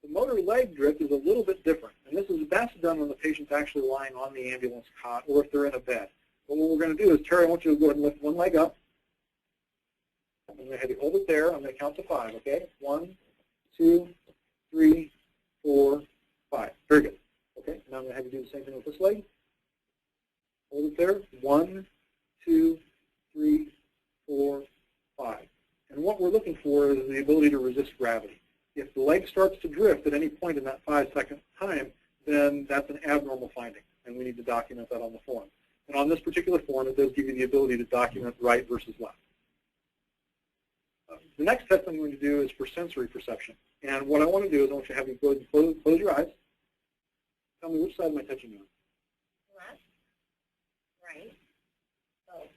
The motor leg drift is a little bit different, and this is best done when the patient's actually lying on the ambulance cot or if they're in a bed. But what we're going to do is, Terry, I want you to go ahead and lift one leg up. I'm going to have you hold it there. I'm going to count to 5, okay? 1, 2, 3, 4, 5. Very good. Okay, now I'm going to have you do the same thing with this leg. Hold it there. 1, 2, 3, 4, 5. And what we're looking for is the ability to resist gravity. If the leg starts to drift at any point in that 5-second time, then that's an abnormal finding, and we need to document that on the form. And on this particular form, it does give you the ability to document right versus left. The next test I'm going to do is for sensory perception. And what I want to do is I want you to have you go ahead and close your eyes. Tell me, which side am I touching you on? Left, right, both.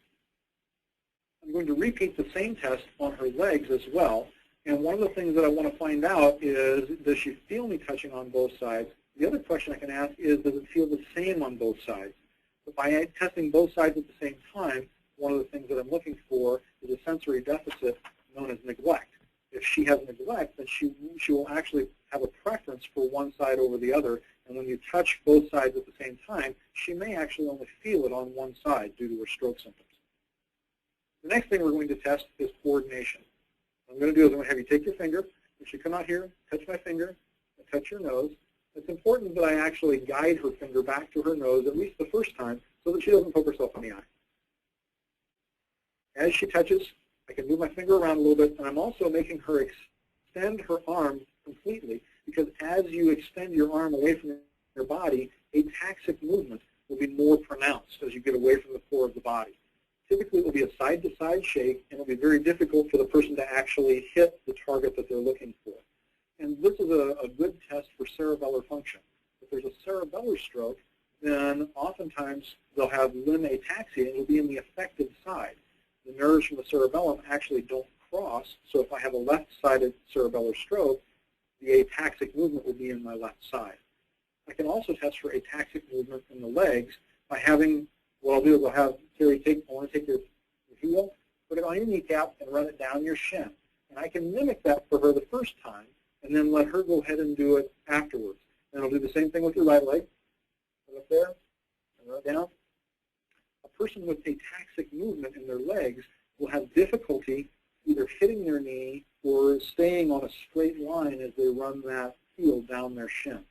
I'm going to repeat the same test on her legs as well. And one of the things that I want to find out is, does she feel me touching on both sides? The other question I can ask is, does it feel the same on both sides? But by testing both sides at the same time, one of the things that I'm looking for is a sensory deficit known as neglect. If she has neglect, then she will actually have a preference for one side over the other. And when you touch both sides at the same time, she may actually only feel it on one side due to her stroke symptoms. The next thing we're going to test is coordination. What I'm going to do is I'm going to have you take your finger. If you come out here, touch my finger, and touch your nose, It's important that I actually guide her finger back to her nose at least the first time so that she doesn't poke herself in the eye. As she touches, I can move my finger around a little bit, and I'm also making her extend her arm completely, because as you extend your arm away from your body, ataxic movement will be more pronounced as you get away from the core of the body. Typically, it will be a side-to-side shake, and it will be very difficult for the person to actually hit the target that they're looking for. And this is a good test for cerebellar function. If there's a cerebellar stroke, then oftentimes they'll have limb ataxia, and it will be in the affected side. The nerves from the cerebellum actually don't cross, so if I have a left-sided cerebellar stroke, the ataxic movement will be in my left side. I can also test for ataxic movement in the legs by having, what I'll do is I'll have Terry I want to take your heel, put it on your kneecap, and run it down your shin. And I can mimic that for her the first time, and then let her go ahead and do it afterwards. And I'll do the same thing with your right leg. Put it up there, and run it down. A person with ataxic movement in their legs will have difficulty either hitting their knee or staying on a straight line as they run that heel down their shin.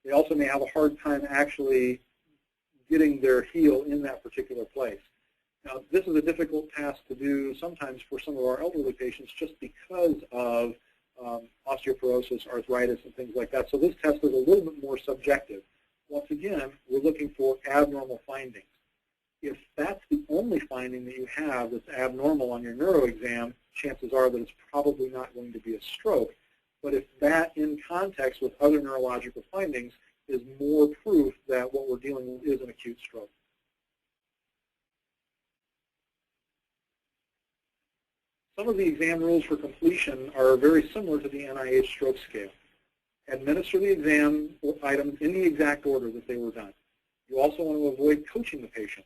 They also may have a hard time actually getting their heel in that particular place. Now, this is a difficult task to do sometimes for some of our elderly patients just because of osteoporosis, arthritis, and things like that. So this test is a little bit more subjective. Once again, we're looking for abnormal findings. If that's the only finding that you have that's abnormal on your neuro exam, chances are that it's probably not going to be a stroke. But if that, in context with other neurological findings, is more proof that what we're dealing with is an acute stroke. Some of the exam rules for completion are very similar to the NIH stroke scale. Administer the exam items in the exact order that they were done. You also want to avoid coaching the patient.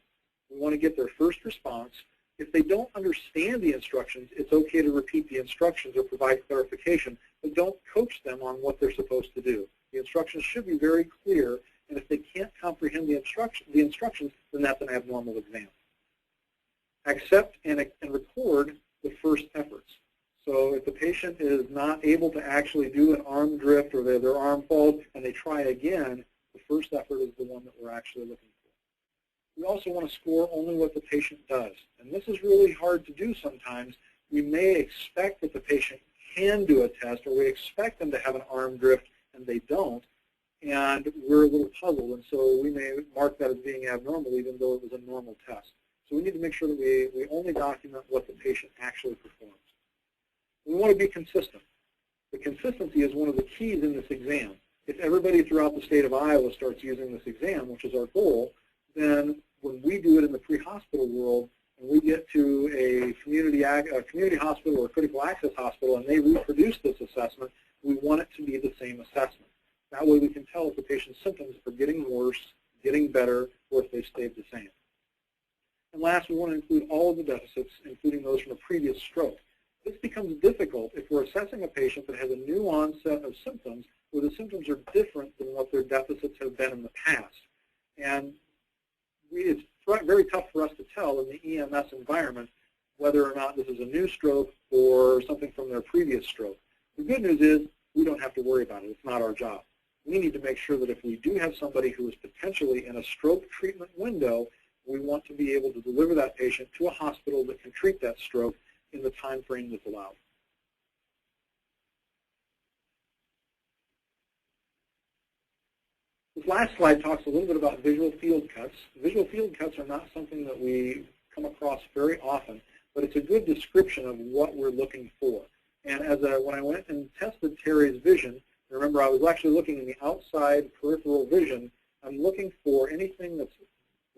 We want to get their first response. If they don't understand the instructions, it's okay to repeat the instructions or provide clarification, but don't coach them on what they're supposed to do. The instructions should be very clear, and if they can't comprehend the instructions, then that's an abnormal exam. Accept and record the first efforts. So if the patient is not able to actually do an arm drift or their arm falls and they try again, the first effort is the one that we're actually looking for. We also want to score only what the patient does. And this is really hard to do sometimes. We may expect that the patient can do a test, or we expect them to have an arm drift and they don't, and we're a little puzzled, and so we may mark that as being abnormal even though it was a normal test. So we need to make sure that we only document what the patient actually performs. We want to be consistent. The consistency is one of the keys in this exam. If everybody throughout the state of Iowa starts using this exam, which is our goal, then when we do it in the pre-hospital world, and we get to a community hospital or a critical access hospital and they reproduce this assessment, we want it to be the same assessment. That way we can tell if the patient's symptoms are getting worse, getting better, or if they've stayed the same. And last, we want to include all of the deficits, including those from a previous stroke. This becomes difficult if we're assessing a patient that has a new onset of symptoms where the symptoms are different than what their deficits have been in the past. And it's very tough for us to tell in the EMS environment whether or not this is a new stroke or something from their previous stroke. The good news is we don't have to worry about it. It's not our job. We need to make sure that if we do have somebody who is potentially in a stroke treatment window, we want to be able to deliver that patient to a hospital that can treat that stroke in the time frame that's allowed. This last slide talks a little bit about visual field cuts. Visual field cuts are not something that we come across very often, but it's a good description of what we're looking for. And when I went and tested Terry's vision, remember I was actually looking in the outside peripheral vision. I'm looking for anything that's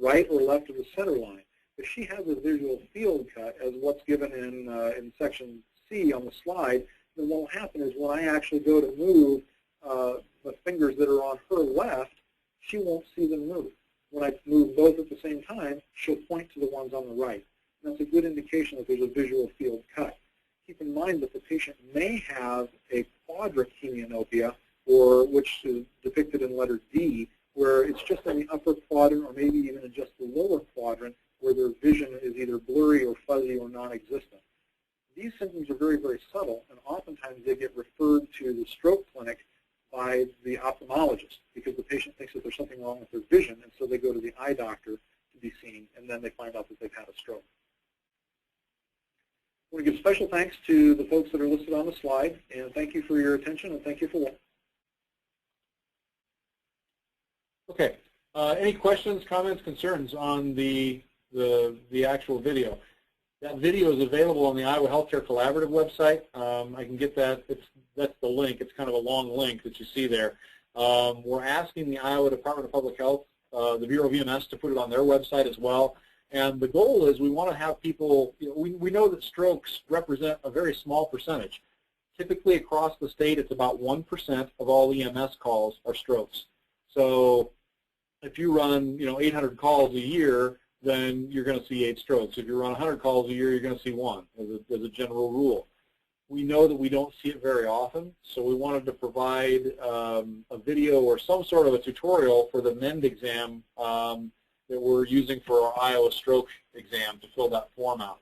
right or left of the center line. If she has a visual field cut, as what's given in section C on the slide, then what will happen is when I actually go to move the fingers that are on her left, she won't see them move. When I move both at the same time, she'll point to the ones on the right. And that's a good indication that there's a visual field cut. Keep in mind that the patient may have a quadrant hemianopia, or which is depicted in letter D, where it's just in the upper quadrant or maybe even in just the lower quadrant where their vision is either blurry or fuzzy or non-existent. These symptoms are very, very subtle, and oftentimes they get referred to the stroke clinic by the ophthalmologist because the patient thinks that there's something wrong with their vision, and so they go to the eye doctor to be seen, and then they find out that they've had a stroke. I want to give special thanks to the folks that are listed on the slide, and thank you for your attention, and thank you for watching. Okay. Any questions, comments, concerns on the actual video? That video is available on the Iowa Healthcare Collaborative website. I can get that. That's the link. It's kind of a long link that you see there. We're asking the Iowa Department of Public Health, the Bureau of EMS, to put it on their website as well. And the goal is we want to have people, we know that strokes represent a very small percentage. Typically across the state, it's about 1% of all EMS calls are strokes. So if you run 800 calls a year, then you're going to see 8 strokes. If you run 100 calls a year, you're going to see 1 as a general rule. We know that we don't see it very often, so we wanted to provide a video or some sort of a tutorial for the MEND exam that we're using for our Iowa stroke exam to fill that form out.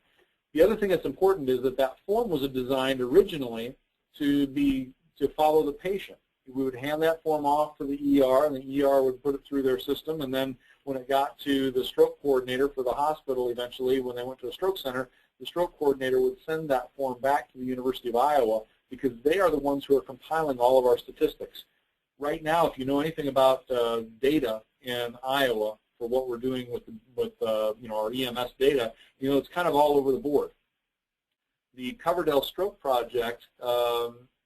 The other thing that's important is that that form was designed originally to follow the patient. We would hand that form off to the ER, and the ER would put it through their system, and then when it got to the stroke coordinator for the hospital eventually, when they went to a stroke center, the stroke coordinator would send that form back to the University of Iowa because they are the ones who are compiling all of our statistics. Right now, if you know anything about data in Iowa for what we're doing with our EMS data, it's kind of all over the board. The Coverdell Stroke Project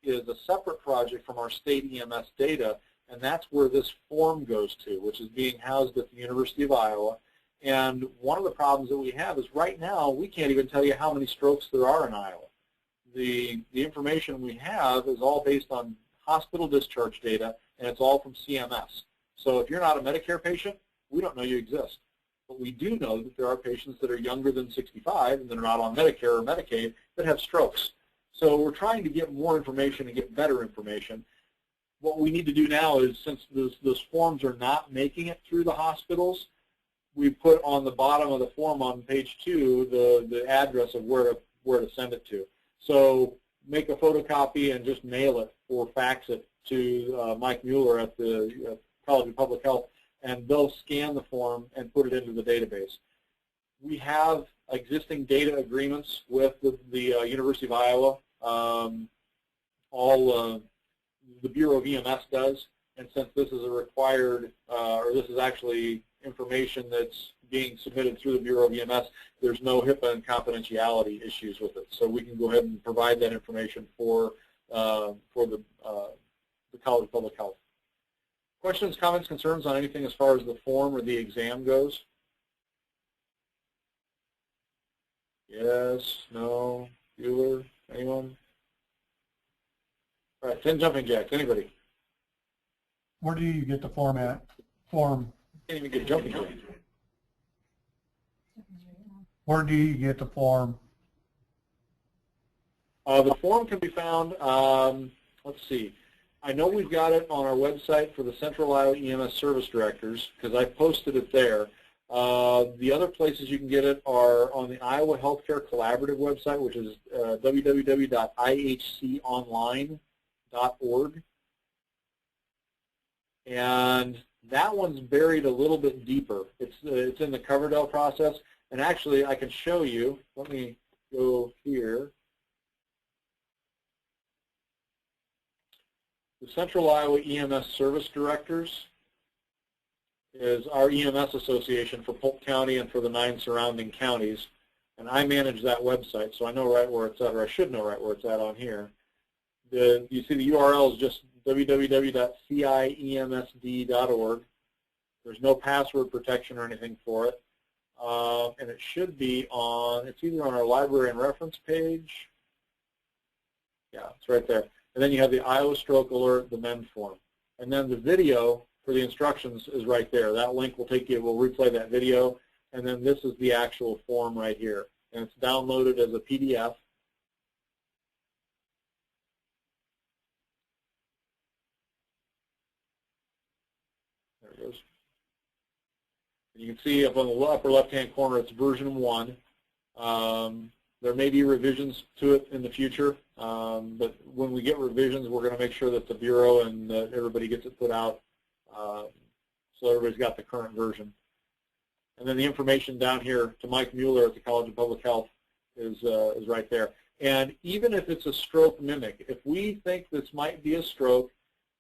is a separate project from our state EMS data, and that's where this form goes to, which is being housed at the University of Iowa. And one of the problems that we have is right now we can't even tell you how many strokes there are in Iowa. The information we have is all based on hospital discharge data, and it's all from CMS. So if you're not a Medicare patient, we don't know you exist. But we do know that there are patients that are younger than 65 and that are not on Medicare or Medicaid that have strokes. So we're trying to get more information and get better information. What we need to do now is, since those forms are not making it through the hospitals, we put on the bottom of the form on page 2 the address of where to send it to. So make a photocopy and just mail it or fax it to Mike Mueller at the College of Public Health, and they'll scan the form and put it into the database. We have existing data agreements with the University of Iowa. The Bureau of EMS does, and since this is a required, or this is actually information that's being submitted through the Bureau of EMS, there's no HIPAA and confidentiality issues with it. So we can go ahead and provide that information for the College of Public Health. Questions, comments, concerns on anything as far as the form or the exam goes? Yes, no, Bueller, anyone? All right, 10 jumping jacks, anybody? Where do you get the form at? Form. Can't even get jumping jacks. Where do you get the form? The form can be found, let's see. I know we've got it on our website for the Central Iowa EMS Service Directors because I posted it there. The other places you can get it are on the Iowa Healthcare Collaborative website, which is www.ihconline.org. And that one's buried a little bit deeper. It's in the Coverdell process. And actually, I can show you. Let me go here. The Central Iowa EMS Service Directors is our EMS association for Polk County and for the 9 surrounding counties. And I manage that website, so I know right where it's at, or I should know right where it's at on here. You see the URL is just www.ciemsd.org. There's no password protection or anything for it. And it should be on, it's either on our library and reference page. Yeah, it's right there. And then you have the Iowa Stroke Alert, the MEND form. And then the video for the instructions is right there. That link will take you, we'll replay that video. And then this is the actual form right here. And it's downloaded as a PDF. There it goes. You can see up on the upper left-hand corner, it's version 1. There may be revisions to it in the future, but when we get revisions, we're going to make sure that the Bureau and everybody gets it put out so everybody's got the current version. And then the information down here to Mike Mueller at the College of Public Health is right there. And even if it's a stroke mimic, if we think this might be a stroke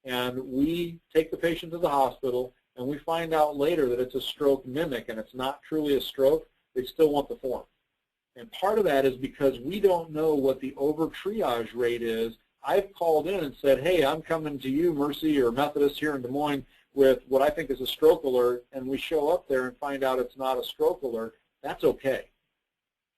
and we take the patient to the hospital and we find out later that it's a stroke mimic and it's not truly a stroke, they still want the form. And part of that is because we don't know what the over-triage rate is. I've called in and said, hey, I'm coming to you, Mercy or Methodist here in Des Moines, with what I think is a stroke alert, and we show up there and find out it's not a stroke alert. That's okay.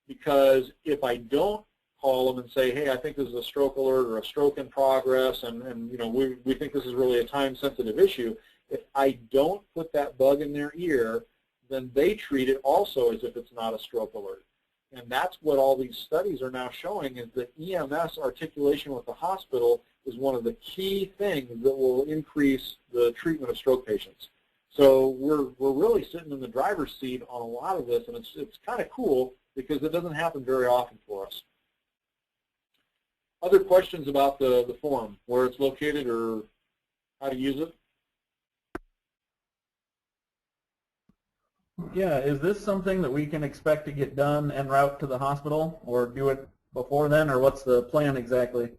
Because if I don't call them and say, hey, I think this is a stroke alert or a stroke in progress, and you know, we think this is really a time-sensitive issue, if I don't put that bug in their ear, then they treat it also as if it's not a stroke alert. And that's what all these studies are now showing, is that EMS articulation with the hospital is one of the key things that will increase the treatment of stroke patients. So we're really sitting in the driver's seat on a lot of this, and it's kind of cool because it doesn't happen very often for us. Other questions about the form, where it's located or how to use it? Yeah, is this something that we can expect to get done en route to the hospital, or do it before then, or what's the plan exactly?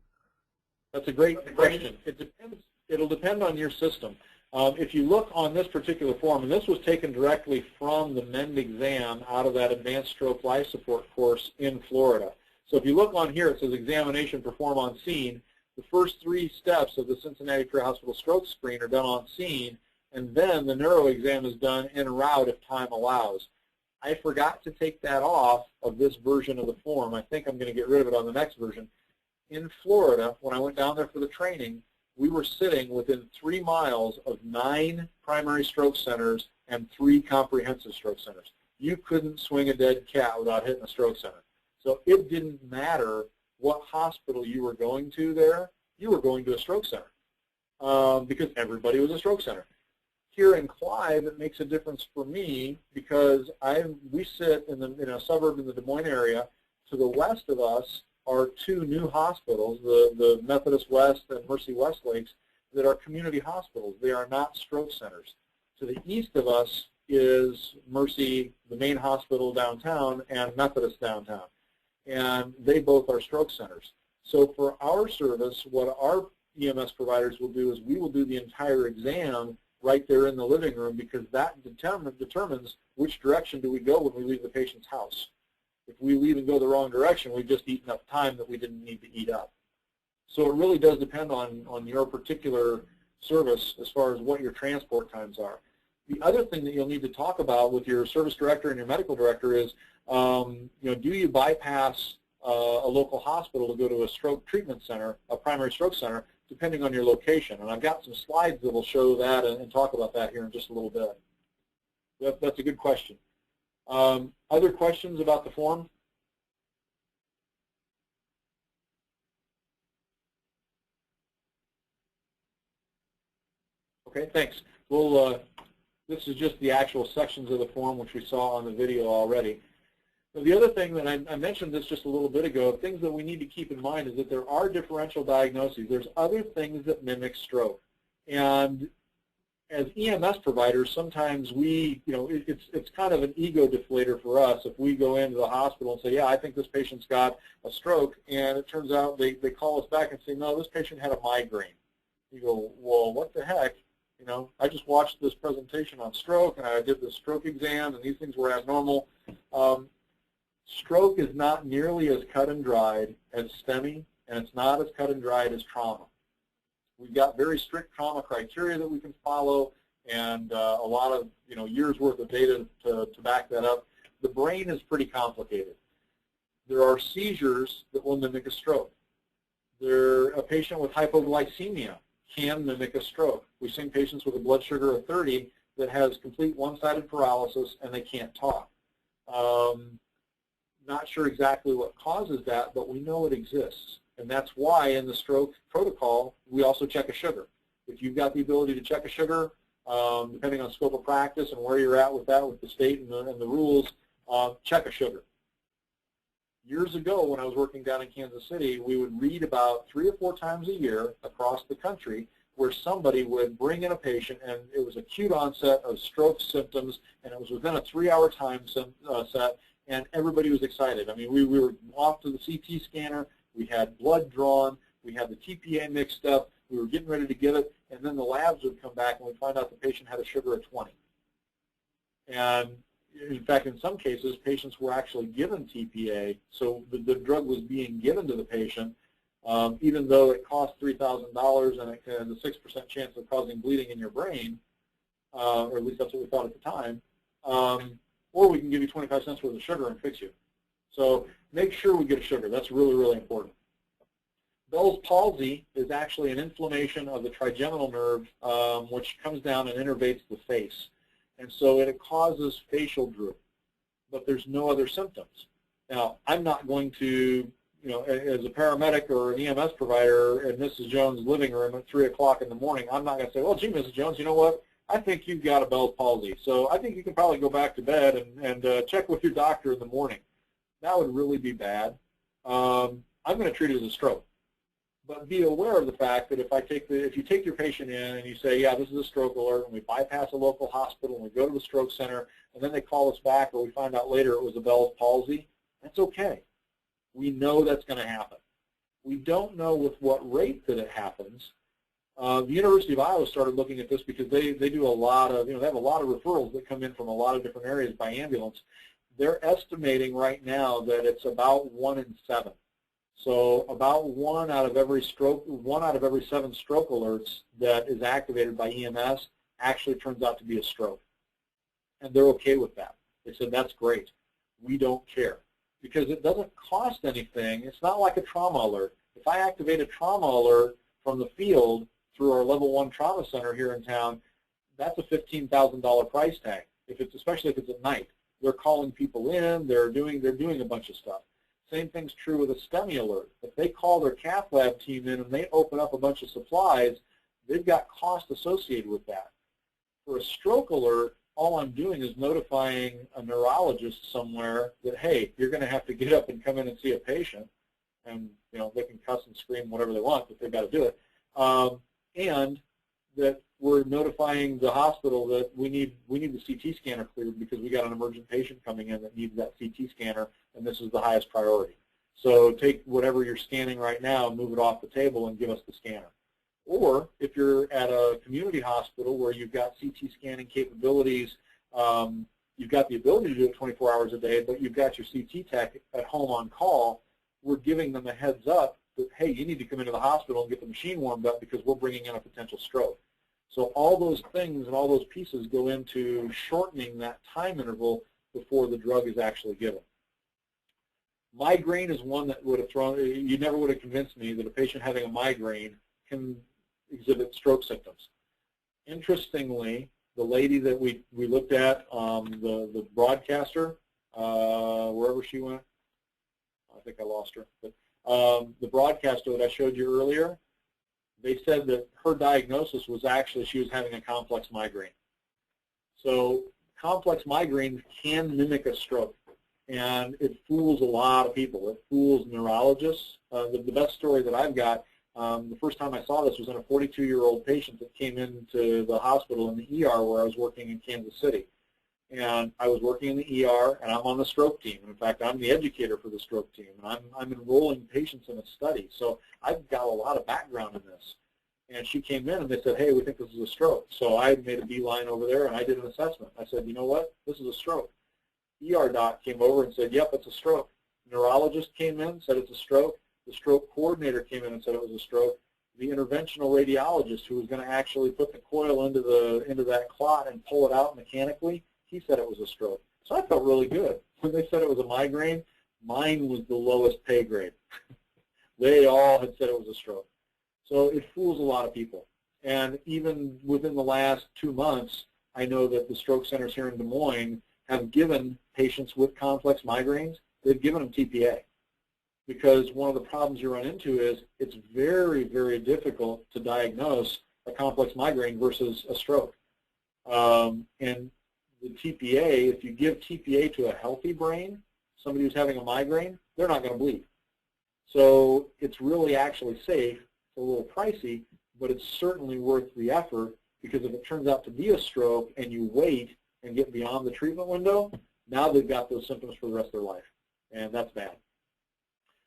That's a great question. It depends. It'll depend on your system. If you look on this particular form, and this was taken directly from the MEND exam out of that Advanced Stroke Life Support course in Florida. So if you look on here, it says examination perform on scene. The first 3 steps of the Cincinnati Pre-Hospital Stroke Screen are done on scene, and then the neuro exam is done en route if time allows. I forgot to take that off of this version of the form. I think I'm going to get rid of it on the next version. In Florida, when I went down there for the training, we were sitting within 3 miles of 9 primary stroke centers and 3 comprehensive stroke centers. You couldn't swing a dead cat without hitting a stroke center. So it didn't matter what hospital you were going to there, you were going to a stroke center because everybody was a stroke center. Here in Clive, it makes a difference for me because we sit in a suburb in the Des Moines area. To the west of us are 2 new hospitals, the Methodist West and Mercy Westlakes, that are community hospitals. They are not stroke centers. To the east of us is Mercy, the main hospital downtown, and Methodist downtown. And they both are stroke centers. So for our service, what our EMS providers will do is we will do the entire exam right there in the living room, because that determines which direction do we go when we leave the patient's house. If we leave and go the wrong direction, we've just eaten up time that we didn't need to eat up. So it really does depend on your particular service as far as what your transport times are. The other thing that you'll need to talk about with your service director and your medical director is, do you bypass a local hospital to go to a stroke treatment center, a primary stroke center, depending on your location? And I've got some slides that will show that and talk about that here in just a little bit. That's a good question. Other questions about the form? Okay, thanks. Well, this is just the actual sections of the form which we saw on the video already. So the other thing that I mentioned this just a little bit ago, things that we need to keep in mind is that there are differential diagnoses. There's other things that mimic stroke. And as EMS providers, sometimes it's kind of an ego deflator for us if we go into the hospital and say, yeah, I think this patient's got a stroke, and it turns out they call us back and say, no, this patient had a migraine. You go, well, what the heck? I just watched this presentation on stroke, and I did the stroke exam, and these things were abnormal. Stroke is not nearly as cut and dried as STEMI, and it's not as cut and dried as trauma. We've got very strict trauma criteria that we can follow, and a lot of years worth of data to back that up. The brain is pretty complicated. There are seizures that will mimic a stroke. A patient with hypoglycemia can mimic a stroke. We've seen patients with a blood sugar of 30 that has complete one-sided paralysis and they can't talk. Not sure exactly what causes that, but we know it exists. And that's why in the stroke protocol, we also check a sugar. If you've got the ability to check a sugar, depending on scope of practice and where you're at with that with the state and the rules, check a sugar. Years ago, when I was working down in Kansas City, we would read about 3 or 4 times a year across the country where somebody would bring in a patient and it was acute onset of stroke symptoms, and it was within a 3-hour time set, and everybody was excited. I mean, we were off to the CT scanner, we had blood drawn, we had the TPA mixed up, we were getting ready to give it, and then the labs would come back and we'd find out the patient had a sugar of 20. And in fact, in some cases, patients were actually given TPA, so the drug was being given to the patient, even though it cost $3,000 and it has a 6% chance of causing bleeding in your brain, or at least that's what we thought at the time, or we can give you 25 cents worth of sugar and fix you. So make sure we get a sugar. That's really, really important. Bell's palsy is actually an inflammation of the trigeminal nerve, which comes down and innervates the face. And so it causes facial droop, but there's no other symptoms. Now, I'm not going to, as a paramedic or an EMS provider in Mrs. Jones' living room at 3 o'clock in the morning, I'm not going to say, well, gee, Mrs. Jones, you know what? I think you've got a Bell's palsy, so I think you can probably go back to bed and check with your doctor in the morning. That would really be bad. I'm going to treat it as a stroke. But be aware of the fact that if you take your patient in and you say, yeah, this is a stroke alert, and we bypass a local hospital and we go to the stroke center, and then they call us back or we find out later it was a Bell's palsy, that's okay. We know that's going to happen. We don't know with what rate that it happens. The University of Iowa started looking at this because they do a lot of, they have a lot of referrals that come in from a lot of different areas by ambulance. They're estimating right now that it's about 1 in 7. So about 1 out of every 7 stroke alerts that is activated by EMS actually turns out to be a stroke. And they're okay with that. They said, that's great. We don't care. Because it doesn't cost anything. It's not like a trauma alert. If I activate a trauma alert from the field through our level 1 trauma center here in town, that's a $15,000 price tag, especially if it's at night. They're calling people in, they're doing a bunch of stuff. Same thing's true with a STEMI alert. If they call their cath lab team in and they open up a bunch of supplies, they've got cost associated with that. For a stroke alert, all I'm doing is notifying a neurologist somewhere that, hey, you're going to have to get up and come in and see a patient, and they can cuss and scream whatever they want, but they've got to do it. And that we're notifying the hospital that we need the CT scanner cleared because we got an emergent patient coming in that needs that CT scanner, and this is the highest priority. So take whatever you're scanning right now, move it off the table, and give us the scanner. Or if you're at a community hospital where you've got CT scanning capabilities, you've got the ability to do it 24 hours a day, but you've got your CT tech at home on call, we're giving them a heads up that, hey, you need to come into the hospital and get the machine warmed up because we're bringing in a potential stroke. So all those things and all those pieces go into shortening that time interval before the drug is actually given. Migraine is one that would have you never would have convinced me that a patient having a migraine can exhibit stroke symptoms. Interestingly, the lady that we looked at, the broadcaster, wherever she went, I think I lost her, but the broadcaster that I showed you earlier, they said that her diagnosis was actually she was having a complex migraine. So complex migraine can mimic a stroke, and it fools a lot of people. It fools neurologists. The best story that I've got, the first time I saw this was in a 42-year-old patient that came into the hospital in the ER where I was working in Kansas City. And I was working in the ER, and I'm on the stroke team. In fact, I'm the educator for the stroke team, and I'm enrolling patients in a study. So I've got a lot of background in this. And she came in, and they said, hey, we think this is a stroke. So I made a beeline over there, and I did an assessment. I said, you know what? This is a stroke. ER doc came over and said, yep, it's a stroke. Neurologist came in, said it's a stroke. The stroke coordinator came in and said it was a stroke. The interventional radiologist who was going to actually put the coil into that clot and pull it out mechanically, he said it was a stroke. So I felt really good. When they said it was a migraine, mine was the lowest pay grade. They all had said it was a stroke. So it fools a lot of people. And even within the last 2 months, I know that the stroke centers here in Des Moines have given patients with complex migraines, they've given them TPA. Because one of the problems you run into is it's very, very difficult to diagnose a complex migraine versus a stroke. And the TPA, if you give TPA to a healthy brain, somebody who's having a migraine, they're not going to bleed. So it's really actually safe. It's a little pricey, but it's certainly worth the effort, because if it turns out to be a stroke and you wait and get beyond the treatment window, now they've got those symptoms for the rest of their life, and that's bad.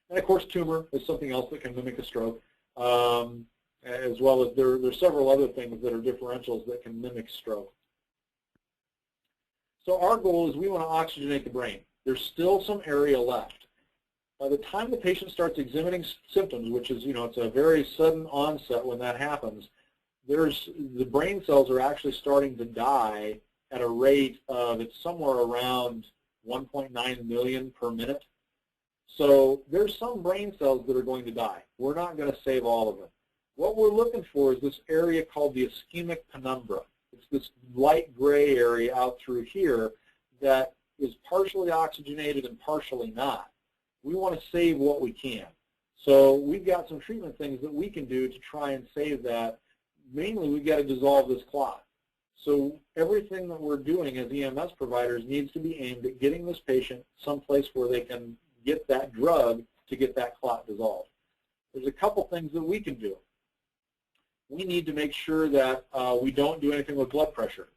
And of course, tumor is something else that can mimic a stroke, as well as there's several other things that are differentials that can mimic stroke. So our goal is we want to oxygenate the brain. There's still some area left. By the time the patient starts exhibiting symptoms, which is, it's a very sudden onset when that happens, the brain cells are actually starting to die at a rate of, it's somewhere around 1.9 million per minute. So there's some brain cells that are going to die. We're not going to save all of them. What we're looking for is this area called the ischemic penumbra. It's this light gray area out through here that is partially oxygenated and partially not. We want to save what we can. So we've got some treatment things that we can do to try and save that. Mainly, we've got to dissolve this clot. So everything that we're doing as EMS providers needs to be aimed at getting this patient someplace where they can get that drug to get that clot dissolved. There's a couple things that we can do. We need to make sure that we don't do anything with blood pressure.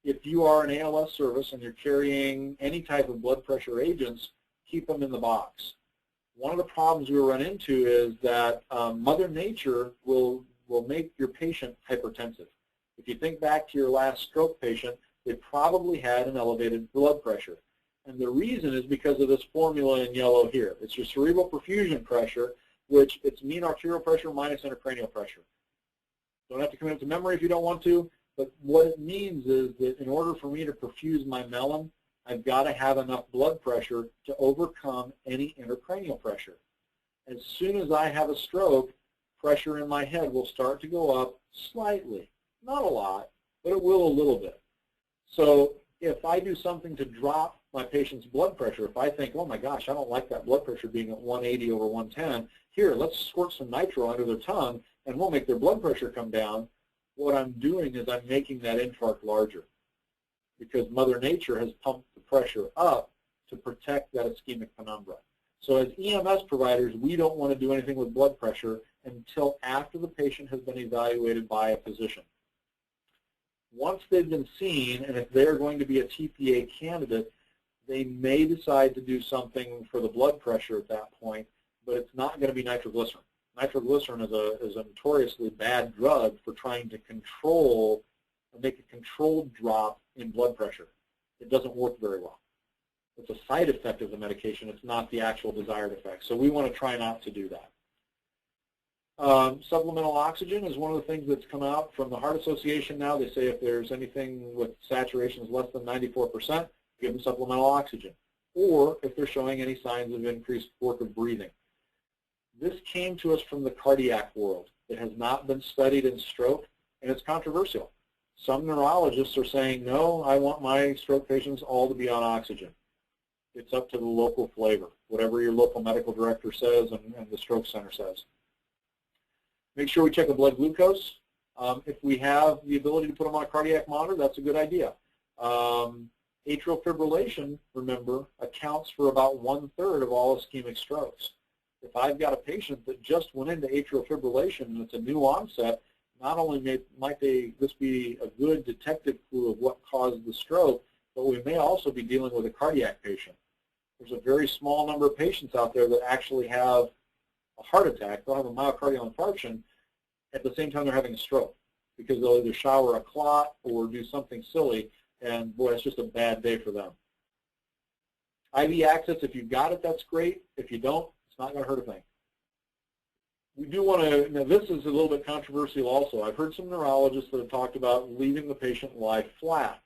If you are an ALS service and you're carrying any type of blood pressure agents, keep them in the box. One of the problems we run into is that Mother Nature will make your patient hypertensive. If you think back to your last stroke patient, they probably had an elevated blood pressure. And the reason is because of this formula in yellow here. It's your cerebral perfusion pressure, which it's mean arterial pressure minus intracranial pressure. Don't have to commit to memory if you don't want to, but what it means is that in order for me to perfuse my melon, I've got to have enough blood pressure to overcome any intracranial pressure. As soon as I have a stroke, pressure in my head will start to go up slightly. Not a lot, but it will a little bit. So if I do something to drop my patient's blood pressure, if I think, oh my gosh, I don't like that blood pressure being at 180 over 110, here, let's squirt some nitro under their tongue and we'll make their blood pressure come down, what I'm doing is I'm making that infarct larger, because Mother Nature has pumped the pressure up to protect that ischemic penumbra. So as EMS providers, we don't want to do anything with blood pressure until after the patient has been evaluated by a physician. Once they've been seen, and if they're going to be a TPA candidate, they may decide to do something for the blood pressure at that point, but it's not going to be nitroglycerin. Nitroglycerin is a notoriously bad drug for trying to control or make a controlled drop in blood pressure. It doesn't work very well. It's a side effect of the medication. It's not the actual desired effect. So we want to try not to do that. Supplemental oxygen is one of the things that's come out from the Heart Association now. They say if there's anything with saturations less than 94%, give them supplemental oxygen. Or if they're showing any signs of increased work of breathing. This came to us from the cardiac world. It has not been studied in stroke, and it's controversial. Some neurologists are saying, no, I want my stroke patients all to be on oxygen. It's up to the local flavor, whatever your local medical director says and the stroke center says. Make sure we check the blood glucose. If we have the ability to put them on a cardiac monitor, that's a good idea. Atrial fibrillation, remember, accounts for about 1/3 of all ischemic strokes. If I've got a patient that just went into atrial fibrillation and it's a new onset, not only might this be a good detective clue of what caused the stroke, but we may also be dealing with a cardiac patient. There's a very small number of patients out there that actually have a heart attack. They'll have a myocardial infarction at the same time they're having a stroke, because they'll either shower a clot or do something silly, and boy, it's just a bad day for them. IV access, if you've got it, that's great. If you don't, it's not going to hurt a thing. We do want to, now this is a little bit controversial also. I've heard some neurologists that have talked about leaving the patient lie flat.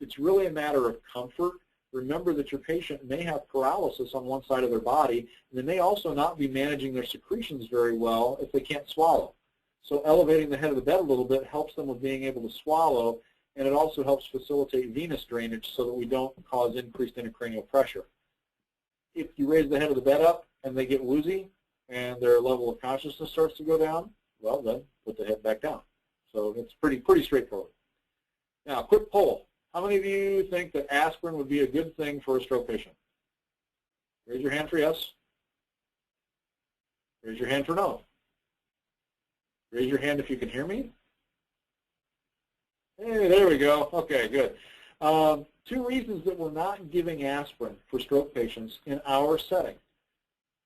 It's really a matter of comfort. Remember that your patient may have paralysis on one side of their body, and they may also not be managing their secretions very well if they can't swallow. So elevating the head of the bed a little bit helps them with being able to swallow, and it also helps facilitate venous drainage so that we don't cause increased intracranial pressure. If you raise the head of the bed up and they get woozy and their level of consciousness starts to go down, well then put the head back down. So it's pretty straightforward. Now, quick poll. How many of you think that aspirin would be a good thing for a stroke patient? Raise your hand for yes. Raise your hand for no. Raise your hand if you can hear me. Hey, there we go. Okay, good. 2 reasons that we're not giving aspirin for stroke patients in our setting.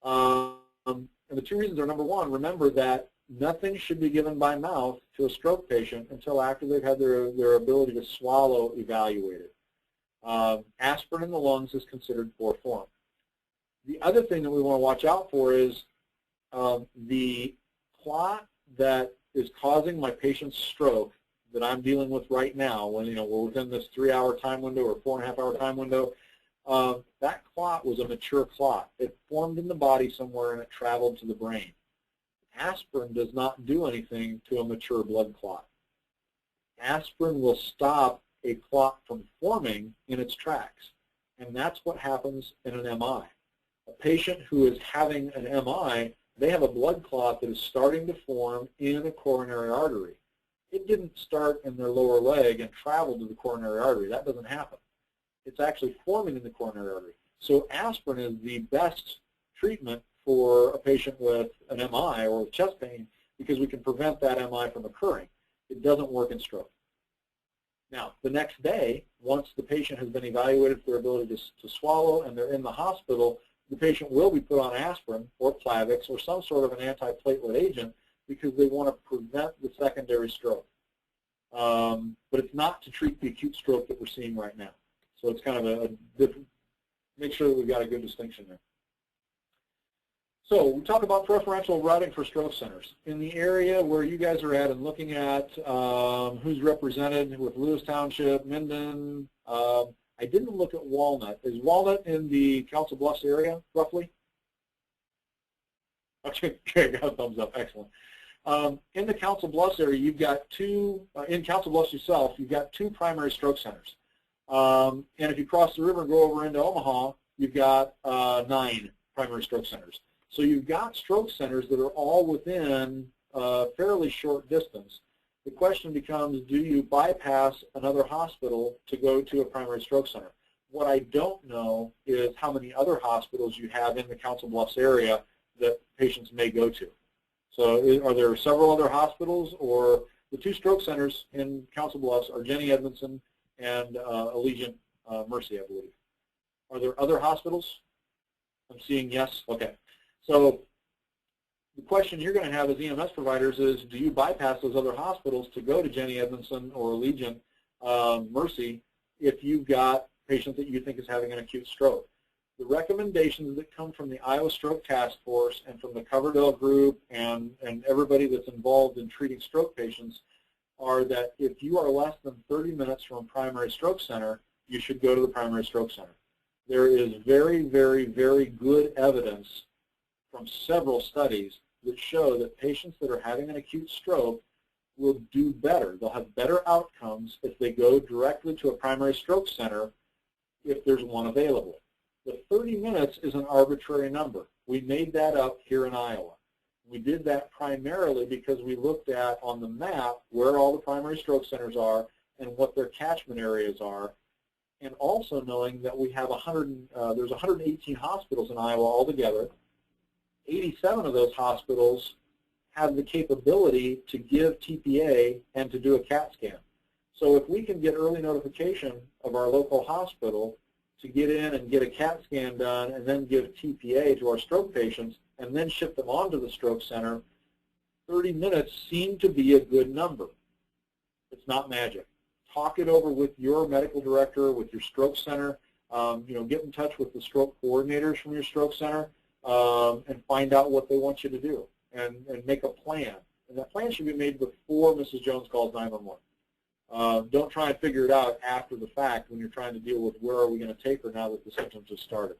And the 2 reasons are, number 1, remember that nothing should be given by mouth to a stroke patient until after they've had their ability to swallow evaluated. Aspirin in the lungs is considered poor form. The other thing that we want to watch out for is the clot that is causing my patient's stroke that I'm dealing with right now, when we're within this 3-hour time window or 4.5-hour time window, that clot was a mature clot. It formed in the body somewhere and it traveled to the brain. Aspirin does not do anything to a mature blood clot. Aspirin will stop a clot from forming in its tracks, and that's what happens in an MI. A patient who is having an MI, they have a blood clot that is starting to form in a coronary artery. It didn't start in their lower leg and travel to the coronary artery. That doesn't happen. It's actually forming in the coronary artery. So aspirin is the best treatment for a patient with an MI or with chest pain because we can prevent that MI from occurring. It doesn't work in stroke. Now, the next day, once the patient has been evaluated for their ability to swallow and they're in the hospital, the patient will be put on aspirin or Plavix or some sort of an antiplatelet agent because they want to prevent the secondary stroke. But it's not to treat the acute stroke that we're seeing right now. So it's kind of a different, make sure that we've got a good distinction there. So we talk about preferential routing for stroke centers. In the area where you guys are at and looking at who's represented with Lewis Township, Minden, I didn't look at Walnut. Is Walnut in the Council Bluffs area, roughly? Okay, got a thumbs up, excellent. In the Council Bluffs area, you've got 2, in Council Bluffs yourself, you've got 2 primary stroke centers. And if you cross the river and go over into Omaha, you've got 9 primary stroke centers. So you've got stroke centers that are all within a fairly short distance. The question becomes, do you bypass another hospital to go to a primary stroke center? What I don't know is how many other hospitals you have in the Council Bluffs area that patients may go to. So are there several other hospitals, or the 2 stroke centers in Council Bluffs are Jenny Edmondson and Allegiant Mercy, I believe. Are there other hospitals? I'm seeing yes. Okay. So the question you're going to have as EMS providers is, do you bypass those other hospitals to go to Jenny Edmondson or Allegiant Mercy if you've got patients that you think is having an acute stroke? The recommendations that come from the Iowa Stroke Task Force and from the Coverdell Group and everybody that's involved in treating stroke patients are that if you are less than 30 minutes from a primary stroke center, you should go to the primary stroke center. There is very, very, very good evidence from several studies that show that patients that are having an acute stroke will do better. They'll have better outcomes if they go directly to a primary stroke center if there's one available. The 30 minutes is an arbitrary number. We made that up here in Iowa. We did that primarily because we looked at on the map where all the primary stroke centers are and what their catchment areas are, and also knowing that we have there's 118 hospitals in Iowa altogether. 87 of those hospitals have the capability to give TPA and to do a CAT scan. So if we can get early notification of our local hospital to get in and get a CAT scan done and then give TPA to our stroke patients and then ship them on to the stroke center, 30 minutes seem to be a good number. It's not magic. Talk it over with your medical director, with your stroke center. Get in touch with the stroke coordinators from your stroke center and find out what they want you to do and make a plan. And that plan should be made before Mrs. Jones calls 911. Don't try and figure it out after the fact when you're trying to deal with where are we going to take her now that the symptoms have started.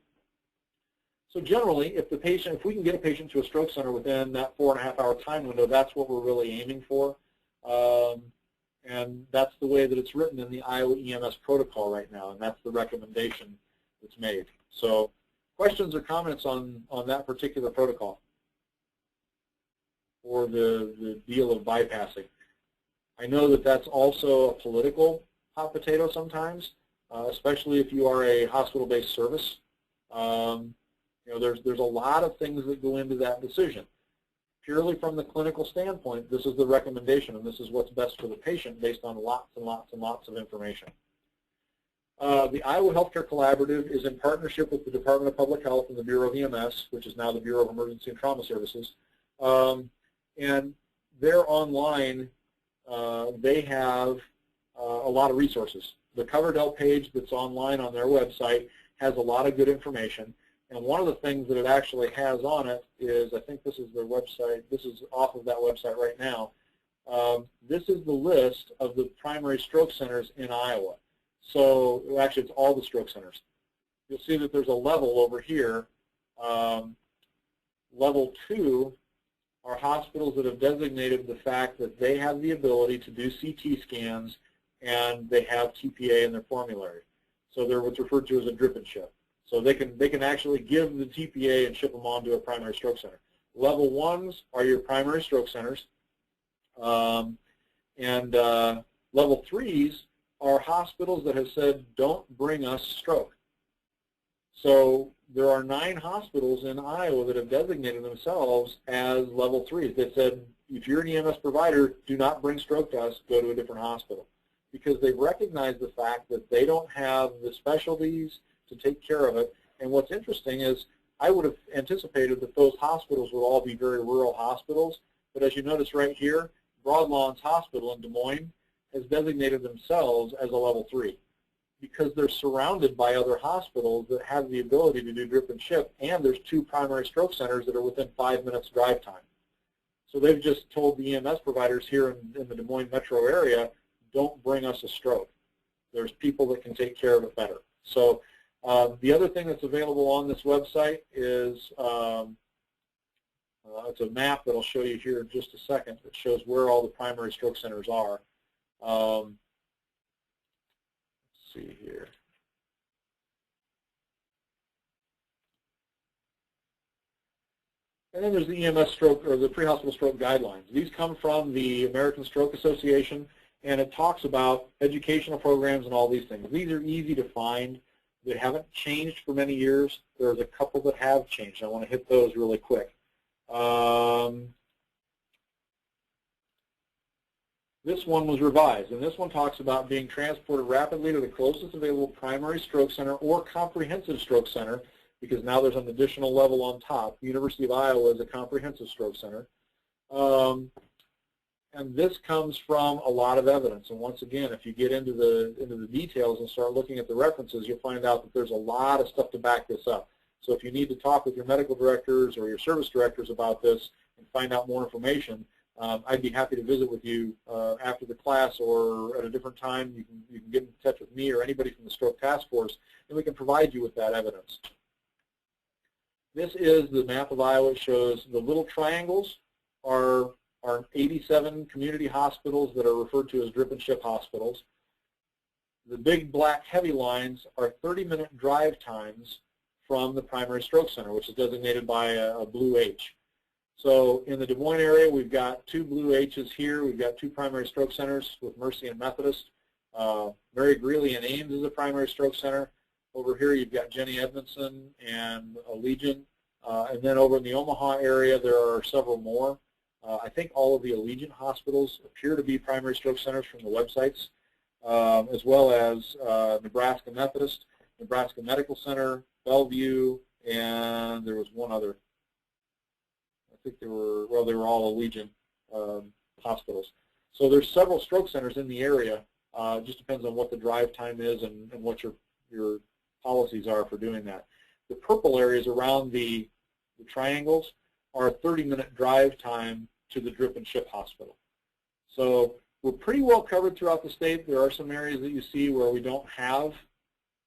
So generally, if we can get a patient to a stroke center within that 4.5-hour time window, that's what we're really aiming for. And that's the way that it's written in the Iowa EMS protocol right now, and that's the recommendation that's made. So questions or comments on that particular protocol or the deal of bypassing? I know that that's also a political hot potato sometimes, especially if you are a hospital-based service. There's a lot of things that go into that decision. Purely from the clinical standpoint, this is the recommendation, and this is what's best for the patient based on lots and lots and lots of information. The Iowa Healthcare Collaborative is in partnership with the Department of Public Health and the Bureau of EMS, which is now the Bureau of Emergency and Trauma Services. And they're online. They have a lot of resources. The Coverdell page that's online on their website has a lot of good information. And one of the things that it actually has on it is, I think this is their website. This is off of that website right now. This is the list of the primary stroke centers in Iowa. So actually, it's all the stroke centers. You'll see that there's a level over here. Level 2 are hospitals that have designated the fact that they have the ability to do CT scans and they have TPA in their formulary. So they're what's referred to as a drip and ship. So they can actually give the TPA and ship them on to a primary stroke center. Level 1s are your primary stroke centers. Level 3s are hospitals that have said, don't bring us stroke. So there are 9 hospitals in Iowa that have designated themselves as level 3s. They said, if you're an EMS provider, do not bring stroke to us, go to a different hospital. Because they've recognized the fact that they don't have the specialties to take care of it. And what's interesting is I would have anticipated that those hospitals would all be very rural hospitals. But as you notice right here, Broadlawns Hospital in Des Moines has designated themselves as a level 3 because they're surrounded by other hospitals that have the ability to do drip and ship, and there's 2 primary stroke centers that are within 5 minutes drive time. So they've just told the EMS providers here in the Des Moines metro area, don't bring us a stroke. There's people that can take care of it better. So the other thing that's available on this website is it's a map that I'll show you here in just a second that shows where all the primary stroke centers are. Let's see here. And then there's the EMS stroke, or the pre-hospital stroke guidelines. These come from the American Stroke Association, and it talks about educational programs and all these things. These are easy to find. They haven't changed for many years. There's a couple that have changed. I want to hit those really quick. This one was revised, and this one talks about being transported rapidly to the closest available primary stroke center or comprehensive stroke center, because now there's an additional level on top. The University of Iowa is a comprehensive stroke center. And this comes from a lot of evidence. And once again, if you get into the details and start looking at the references, you'll find out that there's a lot of stuff to back this up. So if you need to talk with your medical directors or your service directors about this and find out more information, I'd be happy to visit with you after the class or at a different time. You can get in touch with me or anybody from the Stroke Task Force, and we can provide you with that evidence. This is the map of Iowa. It shows the little triangles are 87 community hospitals that are referred to as drip and ship hospitals. The big black heavy lines are 30-minute drive times from the primary stroke center, which is designated by a blue H. So in the Des Moines area, we've got 2 blue H's here. We've got 2 primary stroke centers with Mercy and Methodist. Mary Greeley and Ames is a primary stroke center. Over here, you've got Jenny Edmondson and Allegiant. And then over in the Omaha area, there are several more. I think all of the Allegiant hospitals appear to be primary stroke centers from the websites, as well as Nebraska Methodist, Nebraska Medical Center, Bellevue, and there was one other. I think they were all Allegiant hospitals. So there's several stroke centers in the area. It just depends on what the drive time is and what your policies are for doing that. The purple areas around the triangles are a 30-minute drive time to the drip and ship hospital. So we're pretty well covered throughout the state. There are some areas that you see where we don't have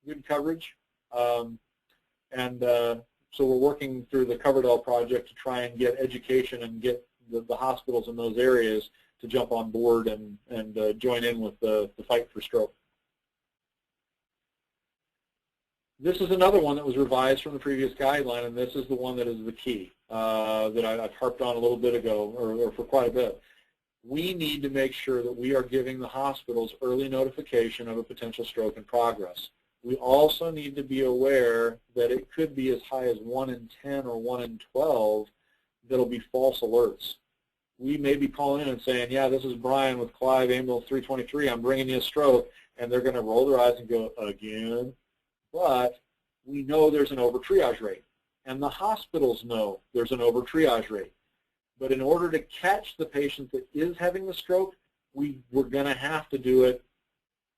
good coverage. So we're working through the Coverdell project to try and get education and get the hospitals in those areas to jump on board and join in with the fight for stroke. This is another one that was revised from the previous guideline, and this is the one that is the key that I've harped on a little bit ago, or for quite a bit. We need to make sure that we are giving the hospitals early notification of a potential stroke in progress. We also need to be aware that it could be as high as 1 in 10 or 1 in 12 that'll be false alerts. We may be calling in and saying, yeah, this is Brian with Clive Ambulance 323. I'm bringing you a stroke. And they're going to roll their eyes and go, again? But we know there's an over-triage rate. And the hospitals know there's an over-triage rate. But in order to catch the patient that is having the stroke, we're going to have to do it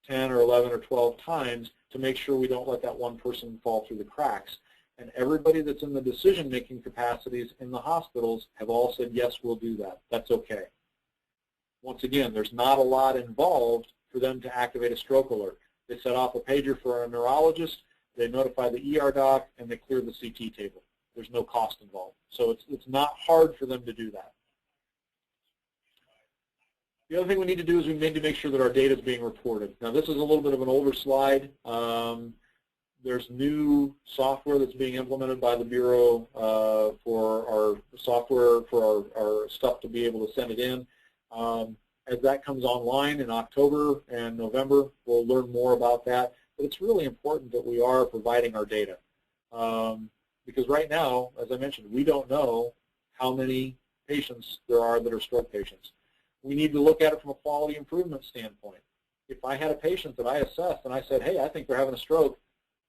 10 or 11 or 12 times to make sure we don't let that one person fall through the cracks. And everybody that's in the decision-making capacities in the hospitals have all said, yes, we'll do that. That's okay. Once again, there's not a lot involved for them to activate a stroke alert. They set off a pager for a neurologist, they notify the ER doc, and they clear the CT table. There's no cost involved. So it's not hard for them to do that. The other thing we need to do is we need to make sure that our data is being reported. Now, this is a little bit of an older slide. There's new software that's being implemented by the Bureau for our software, for our stuff to be able to send it in. As that comes online in October and November, we'll learn more about that. But it's really important that we are providing our data. Because right now, as I mentioned, we don't know how many patients there are that are stroke patients. We need to look at it from a quality improvement standpoint. If I had a patient that I assessed and I said, hey, I think they're having a stroke,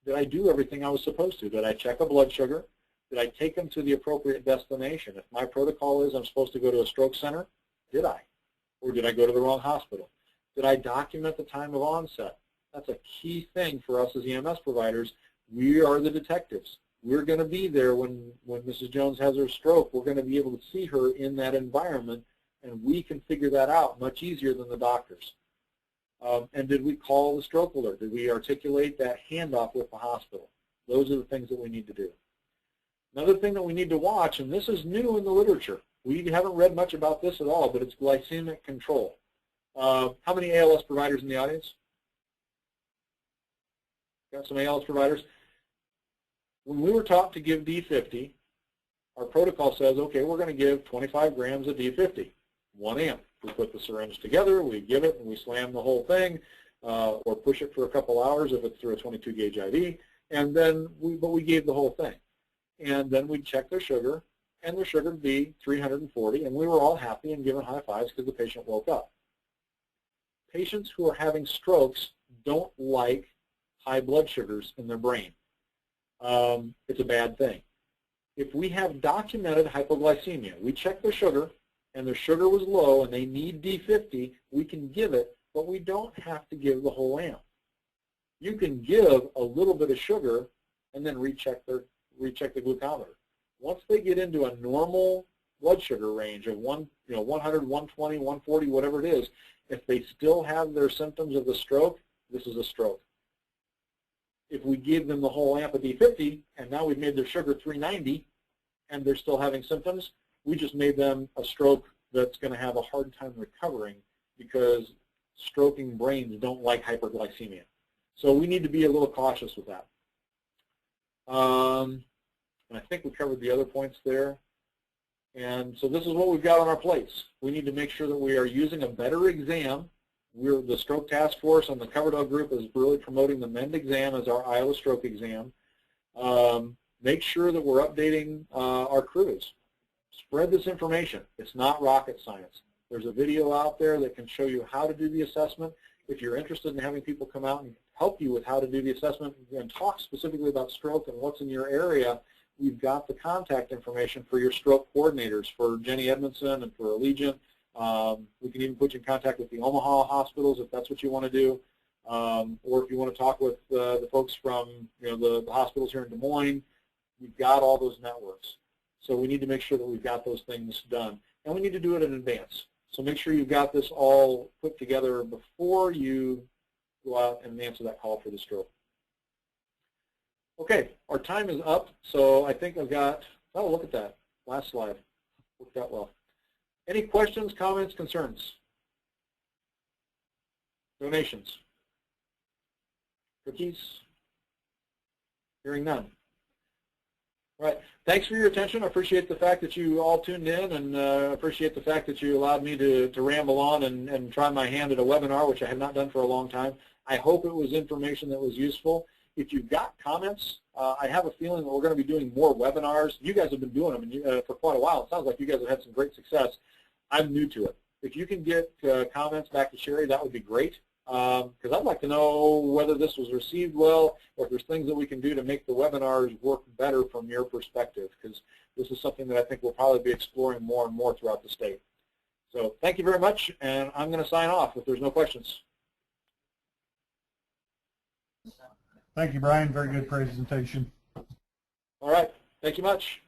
did I do everything I was supposed to? Did I check a blood sugar? Did I take them to the appropriate destination? If my protocol is I'm supposed to go to a stroke center, did I? Or did I go to the wrong hospital? Did I document the time of onset? That's a key thing for us as EMS providers. We are the detectives. We're going to be there when Mrs. Jones has her stroke. We're going to be able to see her in that environment, and we can figure that out much easier than the doctors. And did we call the stroke alert? Did we articulate that handoff with the hospital? Those are the things that we need to do. Another thing that we need to watch, and this is new in the literature, we haven't read much about this at all, but it's glycemic control. How many ALS providers in the audience? Got some ALS providers? When we were taught to give D50, our protocol says, okay, we're going to give 25 grams of D50, 1 amp. We put the syringe together, we give it, and we slam the whole thing, or push it for a couple hours if it's through a 22 gauge IV, and then we gave the whole thing. And then we'd check their sugar, and their sugar would be 340, and we were all happy and giving high fives because the patient woke up. Patients who are having strokes don't like high blood sugars in their brain. It's a bad thing. If we have documented hypoglycemia, we check their sugar, and their sugar was low and they need D50, we can give it, but we don't have to give the whole amp. You can give a little bit of sugar and then recheck the glucometer. Once they get into a normal blood sugar range of 100, 120, 140, whatever it is, if they still have their symptoms of the stroke, this is a stroke. If we give them the whole amp of D50 and now we've made their sugar 390 and they're still having symptoms, we just made them a stroke that's going to have a hard time recovering because stroking brains don't like hyperglycemia. So we need to be a little cautious with that. And I think we covered the other points there. And so this is what we've got on our plates. We need to make sure that we are using a better exam. We're the Stroke Task Force and the Cover Dog Group is really promoting the MEND exam as our Iowa stroke exam. Make sure that we're updating our crews. Spread this information. It's not rocket science. There's a video out there that can show you how to do the assessment. If you're interested in having people come out and help you with how to do the assessment and talk specifically about stroke and what's in your area, we've got the contact information for your stroke coordinators, for Jenny Edmondson and for Allegiant. We can even put you in contact with the Omaha hospitals if that's what you want to do. Or if you want to talk with the folks from the hospitals here in Des Moines, we've got all those networks. So we need to make sure that we've got those things done. And we need to do it in advance. So make sure you've got this all put together before you go out and answer that call for the stroke. Okay, our time is up, so I think I've got, oh, look at that, last slide. Worked out well. Any questions, comments, concerns? Donations? Cookies? Hearing none. All right, thanks for your attention. I appreciate the fact that you all tuned in, and appreciate the fact that you allowed me to ramble on and try my hand at a webinar, which I have not done for a long time. I hope it was information that was useful. If you've got comments, I have a feeling that we're going to be doing more webinars. You guys have been doing them for quite a while. It sounds like you guys have had some great success. I'm new to it. If you can get comments back to Sherry, that would be great, because I'd like to know whether this was received well or if there's things that we can do to make the webinars work better from your perspective, because this is something that I think we'll probably be exploring more and more throughout the state. So thank you very much, and I'm going to sign off if there's no questions. Thank you, Brian. Very good presentation. All right. Thank you much.